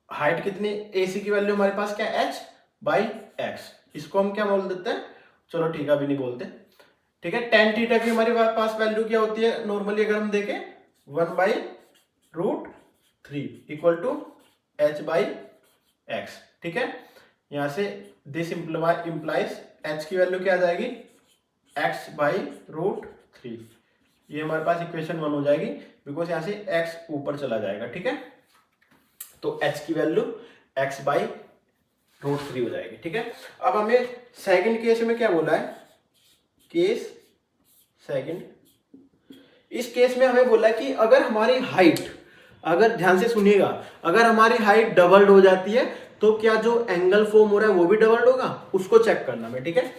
हाइट कितनी AC की वैल्यू हमारे पास क्या h/x, इसको हम क्या बोल देते हैं, चलो ठीक है अभी नहीं बोलते। ठीक है, tan थीटा की हमारे पास वैल्यू क्या होती है नॉर्मली, अगर हम देखें 1/√3 इक्वल टू h/x। ठीक है, यहां से दिस इंप्लाइज h की वैल्यू क्या आ जाएगी x/√3। ये हमारे पास इक्वेशन 1 हो जाएगी, बिकॉज यहां से x ऊपर चला जाएगा। ठीक है, तो h की वैल्यू x/√3 हो जाएगी। ठीक है, अब हमें सेकंड केस में क्या बोला है, केस सेकंड, इस केस में हमें बोला कि अगर हमारी हाइट, अगर ध्यान से सुनिएगा, अगर हमारी हाइट डबल्ड हो जाती है तो क्या जो एंगल फॉर्म हो रहा है वो भी डबल्ड होगा, उसको चेक करना है। ठीक है,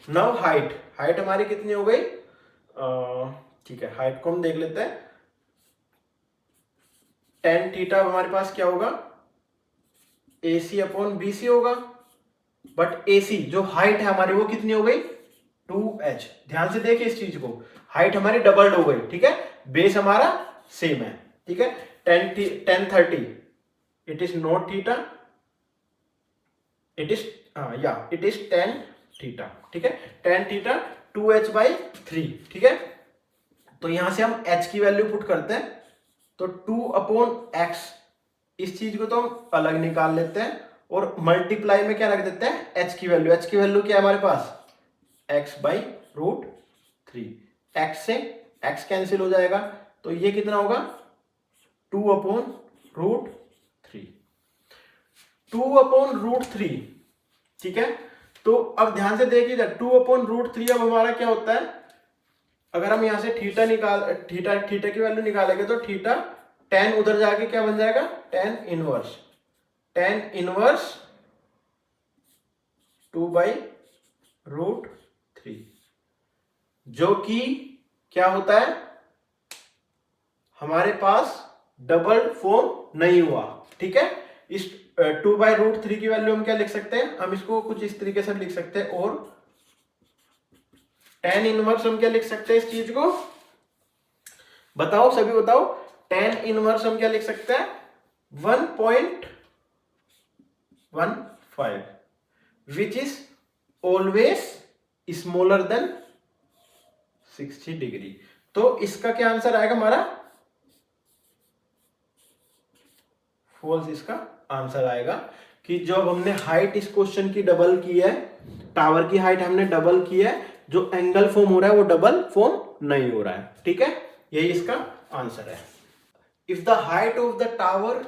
नाउ हाइट हमारी कितनी हो गई, ठीक है हाइट को हम देख लेते हैं। tan थीटा हमारे पास क्या होगा AC अपॉन BC होगा, बट AC जो हाइट है हमारी वो कितनी हो गई 2h। ध्यान से देखिए इस चीज को, हाइट हमारी डबल्ड हो गई। ठीक है, बेस हमारा सेम है। ठीक है, tan 30 it is not theta, it is tan theta. ठीक है, tan थीटा 2h/3। ठीक है, तो यहां से हम h की वैल्यू पुट करते हैं, तो 2/x, इस चीज को तो हम अलग निकाल लेते हैं, और मल्टीप्लाई में क्या रख देते हैं h की वैल्यू क्या है हमारे पास x/√3। x से x कैंसिल हो जाएगा, तो ये कितना होगा 2/√3। 2/√3। ठीक है, तो अब ध्यान से देखिए 2/√3, अब हमारा क्या होता है, अगर हम यहां से थीटा की वैल्यू निकालेंगे तो थीटा tan उधर जाके क्या बन जाएगा tan इनवर्स 2/√3, जो कि क्या होता है हमारे पास डबल फॉर्म नहीं हुआ, ठीक है। इस 2/√3 की वैल्यू हम क्या लिख सकते हैं, हम इसको कुछ इस तरीके से लिख सकते हैं, और tan इनवर्स हम क्या लिख सकते हैं इस चीज को, बताओ सभी बताओ। tan इनवर्स हम क्या लिख सकते हैं, 1.15 which is always smaller than 60 degree. तो इसका क्या आंसर आएगा हमारा, फॉल्स इसका आंसर आएगा। कि जब हमने हाइट इस क्वेश्चन की डबल की है, टावर की हाइट हमने डबल की है, जो एंगल फॉर्म हो रहा है वो डबल फॉर्म नहीं हो रहा है, ठीक है, यही इसका आंसर है। If the height of the tower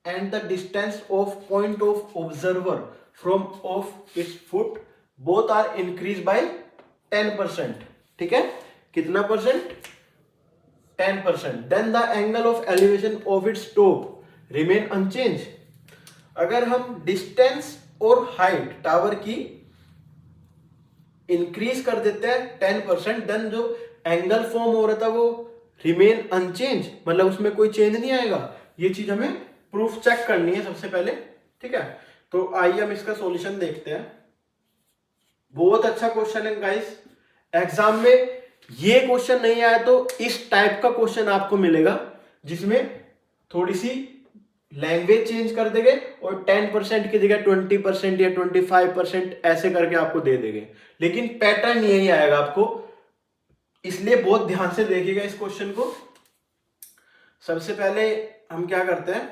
and the distance of point of observer from of its foot both are increase by 10%, ठीक है, कितना percent, 10%, then the angle of elevation of its top remain unchange. अगर हम distance और height tower की increase कर देते हैं 10%, देन जो एंगल फॉर्म हो रहा था वो रिमेन अनचेंज, मतलब उसमें कोई चेंज नहीं आएगा। ये चीज हमें प्रूफ चेक करनी है सबसे पहले, ठीक है। तो आइए हम इसका सॉल्यूशन देखते हैं। बहुत अच्छा क्वेश्चन है गाइस, एग्जाम में ये क्वेश्चन नहीं आया तो इस टाइप का क्वेश्चन आपको मिलेगा, जिसमें थोड़ी सी लैंग्वेज चेंज कर देंगे और 10% की जगह 20% या 25% ऐसे करके आपको दे देंगे, लेकिन पैटर्न यही आएगा आपको, इसलिए बहुत ध्यान से देखिएगा इस क्वेश्चन को। सबसे पहले हम क्या करते हैं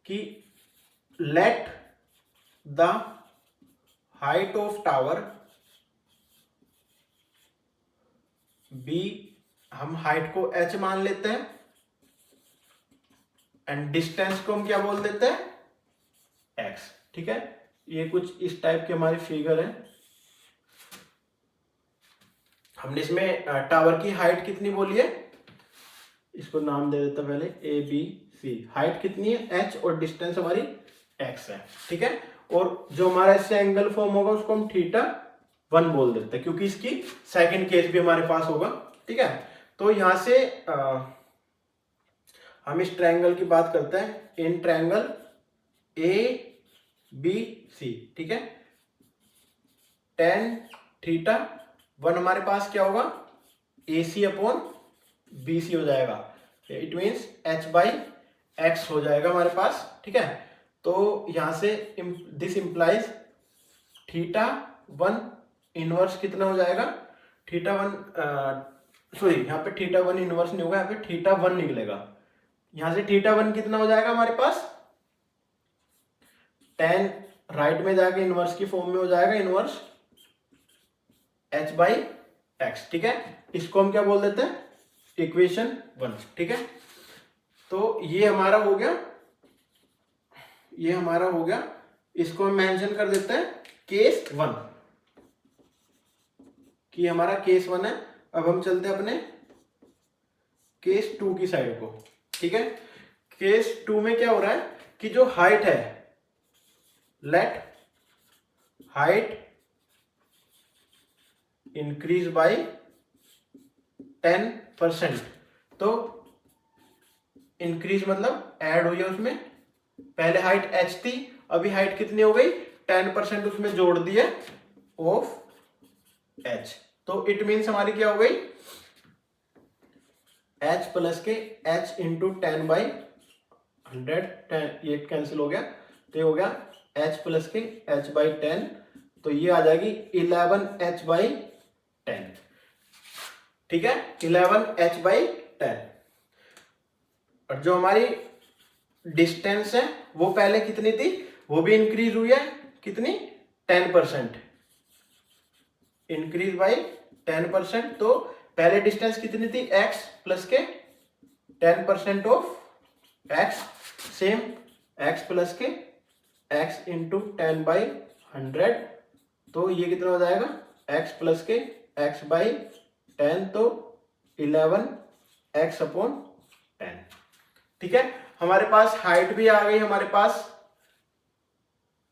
कि let the height of tower be, हम हाइट को h मान लेते हैं, एंड डिस्टेंस को हम क्या बोल देते हैं, x, ठीक है। ये कुछ इस टाइप की हमारी फिगर है। हमने इसमें टावर की हाइट कितनी बोली है, इसको नाम दे देता पहले ABC, हाइट कितनी है h और डिस्टेंस हमारी x है, ठीक है। और जो हमारा इससे एंगल फॉर्म होगा उसको हम θ1 बोल देते हैं, क्योंकि इसकी सेकंड केस भी हमारे पास होगा, ठीक है। तो यहां से हम इस ट्रायंगल की बात करते हैं, इन ट्रायंगल ABC, ठीक है, tan θ1 हमारे पास क्या होगा, AC अपॉन BC हो जाएगा, इट मीन्स h/x हो जाएगा हमारे पास, ठीक है। तो यहां से दिस इंप्लाइज θ1 इनवर्स कितना हो जाएगा, सॉरी यहाँ पे θ1 इनवर्स नहीं होगा, यहाँ पे θ1 निकलेगा। यहां से θ1 कितना हो जाएगा हमारे पास, tan राइट में जाके इनवर्स की फॉर्म में हो जाएगा, इनवर्स h/x, ठीक है। इसको हम क्या बोल देते हैं, इक्वेशन 1, ठीक है। तो ये हमारा हो गया, ये हमारा हो गया, इसको हम मेंशन कर देते हैं केस 1, कि हमारा केस 1 है। अब हम चलते हैं अपने केस 2 की साइड को, ठीक है। केस 2 में क्या हो रहा है कि जो हाइट है, लेट हाइट इंक्रीज बाय 10%, तो इंक्रीज मतलब ऐड हुई है उसमें, पहले हाइट h थी, अभी हाइट कितनी हो गई, 10% उसमें जोड़ दिए ऑफ h, तो इट मीन्स हमारी क्या हो गई, h प्लस के h इंटू 10/100, ये कैंसिल हो गया, तो ये हो गया h प्लस के h/10, तो ये आ जाएगी 11h/10, ठीक है, 11h/10। और जो हमारी डिस्टेंस है वो पहले कितनी थी, वो भी इंक्रीज हुई है, कितनी, 10%, इंक्रीज बाय 10%। तो पहले डिस्टेंस कितनी थी, x प्लस के 10% of x, same x plus के x इंटू 10/100, तो ये कितना हो जाएगा, x प्लस के x/10, तो 11x अपॉन 10, ठीक है। हमारे पास हाइट भी आ गई, हमारे पास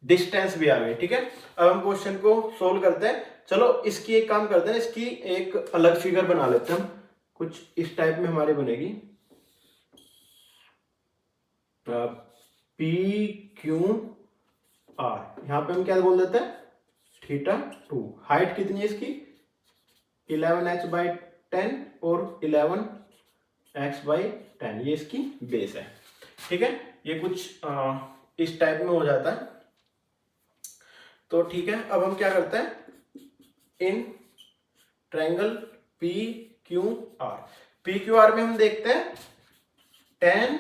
डिस्टेंस भी आ गई, ठीक है। अब हम क्वेश्चन को सोल्व करते हैं। चलो इसकी एक काम करते हैं, इसकी एक अलग फिगर बना लेते हैं हम, कुछ इस टाइप में हमारी बनेगी। पी क्यू आर, यहाँ पे हम क्या बोल देते हैं, थीटा 2। हाइट कितनी है इसकी, 11h/10 और 11x/10, ये इसकी बेस है। ठीक है, ये कुछ इस टाइप में हो जाता है। तो ठीक है, अब हम क्या करते हैं, in triangle P Q R, P Q R में हम देखते हैं tan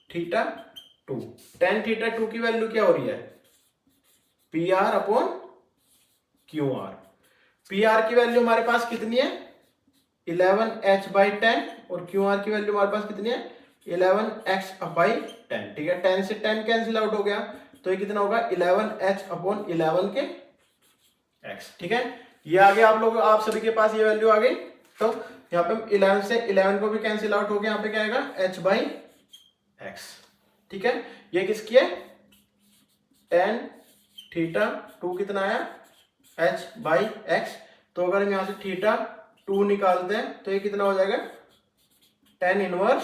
थीटा 2, tan थीटा 2 की वैल्यू क्या हो रही है, P R upon Q R. P R की वैल्यू हमारे पास कितनी है, 11h/10 और क्यू आर की वैल्यू हमारे पास कितनी है, 11x/10। ठीक है, 10 से 10 कैंसिल आउट हो गया, तो ये कितना होगा, 11h/11 के x। ठीक है, ये आ गया आप लोग, आप सभी के पास ये वैल्यू आ गई। तो यहाँ पे 11 से 11 को भी कैंसिल आउट हो गया, यहाँ पे क्या आएगा, h/x। ठीक है, ये किसकी है, tan थीटा 2 कितना आया, h/x। तो अगर हम यहाँ से थीटा 2 निकालते हैं तो ये कितना हो जाएगा, tan इनवर्स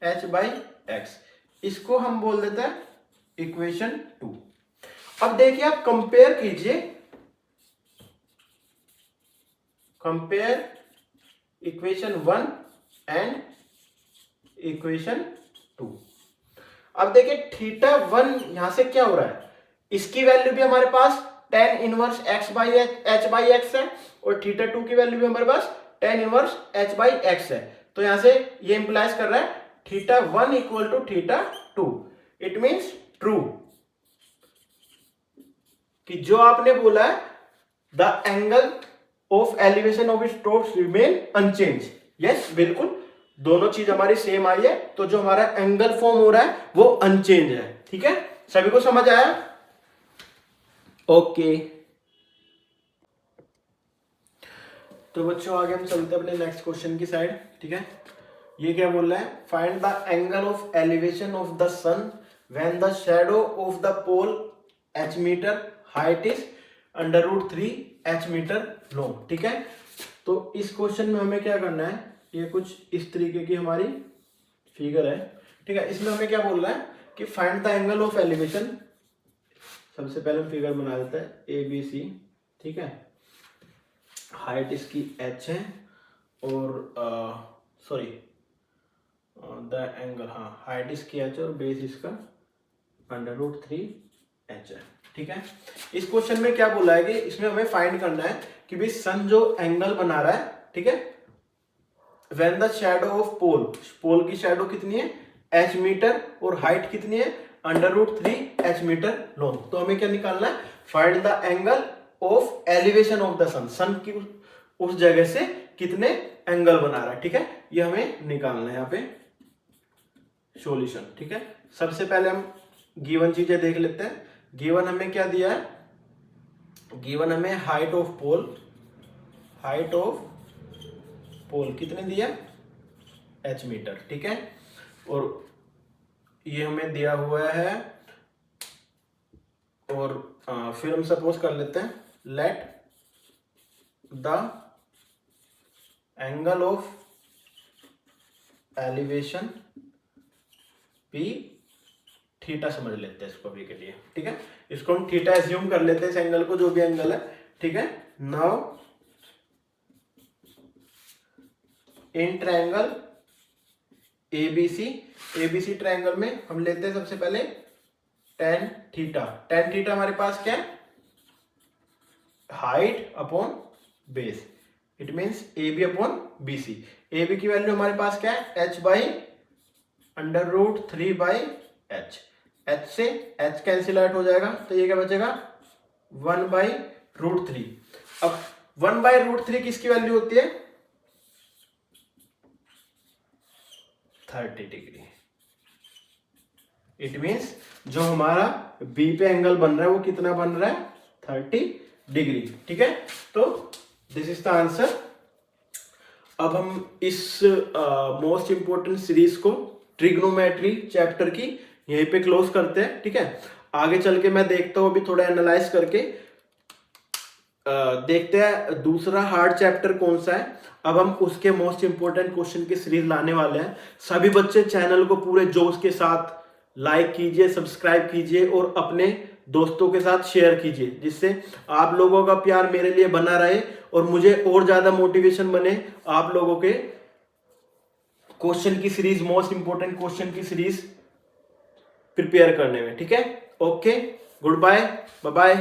h/x। इसको हम बोल देते हैं इक्वेशन 2। अब देखिए, आप कंपेयर कीजिए, कंपेयर इक्वेशन 1 एंड इक्वेशन 2। अब देखिए थीटा 1 यहां से क्या हो रहा है, इसकी वैल्यू भी हमारे पास tan इनवर्स h/x है, और थीटा 2 की वैल्यू भी हमारे पास tan इनवर्स h/x है। तो यहां से ये इंप्लाइज कर रहा है theta 1 equal to theta 2। It means true, कि जो आपने बोला है the angle of elevation of strokes remain unchange. Yes, बिल्कुल दोनों चीज हमारी सेम आई है, तो जो हमारा एंगल फॉर्म हो रहा है वो अनचेंज है। ठीक है, सभी को समझ आया, ओके। तो बच्चों आगे हम चलते हैं अपने नेक्स्ट क्वेश्चन की साइड। ठीक है, ये क्या बोल रहा है, find the angle of elevation of the sun when the shadow of the pole h metre, height is √3 h metre long. ठीक है, तो इस क्वेश्चन में हमें क्या करना है, ये कुछ इस तरीके की हमारी फिगर है। ठीक है, इसमें हमें क्या बोल रहा है कि find the angle of elevation. सबसे पहले हम फिगर बना देते हैं ABC। ठीक है, हाइट इसकी h है और सॉरी द एंगल, हाँ हाइट इसकी h और बेस इसका √3h है। ठीक है, इस क्वेश्चन में क्या बोला है कि इसमें हमें फाइंड करना है कि भाई सन जो एंगल बना रहा है, ठीक है, व्हेन द शैडो ऑफ पोल, पोल की शैडो कितनी है h मीटर और हाइट कितनी है √3 h मीटर लॉन्ग। तो हमें क्या निकालना है, find the angle of elevation of the sun, sun की उस जगह से कितने एंगल बना रहा है। ठीक है, ये हमें निकालना है यहाँ पे सॉल्यूशन। ठीक है, सबसे पहले हम गिवन चीजें देख लेते हैं। गिवन हमें क्या दिया है, गिवन हमें height of pole, height of pole कितने दिया, h मीटर। ठीक है, और ये हमें दिया हुआ है, और फिर हम सपोज कर लेते हैं, let the angle of elevation P theta समझ लेते हैं इसको अभी के लिए। ठीक है, इसको हम थीटा एज्यूम कर लेते हैं, इस एंगल को, जो भी एंगल है। ठीक है, now in triangle ABC, ABC triangle में हम लेते हैं सबसे पहले tan थीटा। tan थीटा हमारे पास क्या है, height upon base, it means AB upon BC। AB की वैल्यू हमारे पास क्या है, h/√3/h। h से h कैंसिल आउट हो जाएगा, तो ये क्या बचेगा, 1/√3। अब 1/√3 किसकी वैल्यू होती है, 30 डिग्री। इट मींस जो हमारा B पे एंगल बन रहा है वो कितना बन रहा है, 30 डिग्री। ठीक है, तो दिस इज द आंसर। अब हम इस मोस्ट इंपोर्टेंट सीरीज को, ट्रिग्नोमेट्री चैप्टर की, यहीं पे क्लोज करते हैं। ठीक है, आगे चल के मैं देखता हूं अभी थोड़ा एनालाइज करके देखते हैं दूसरा हार्ड चैप्टर कौन सा है। अब हम उसके मोस्ट इंपोर्टेंट क्वेश्चन की सीरीज लाने वाले हैं। सभी बच्चे चैनल को पूरे जोश के साथ लाइक कीजिए, सब्सक्राइब कीजिए और अपने दोस्तों के साथ शेयर कीजिए, जिससे आप लोगों का प्यार मेरे लिए बना रहे और मुझे और ज्यादा मोटिवेशन बने आप लोगों के क्वेश्चन की सीरीज, मोस्ट इंपोर्टेंट क्वेश्चन की सीरीज प्रिपेयर करने में। ठीक है, okay, good bye, bye bye.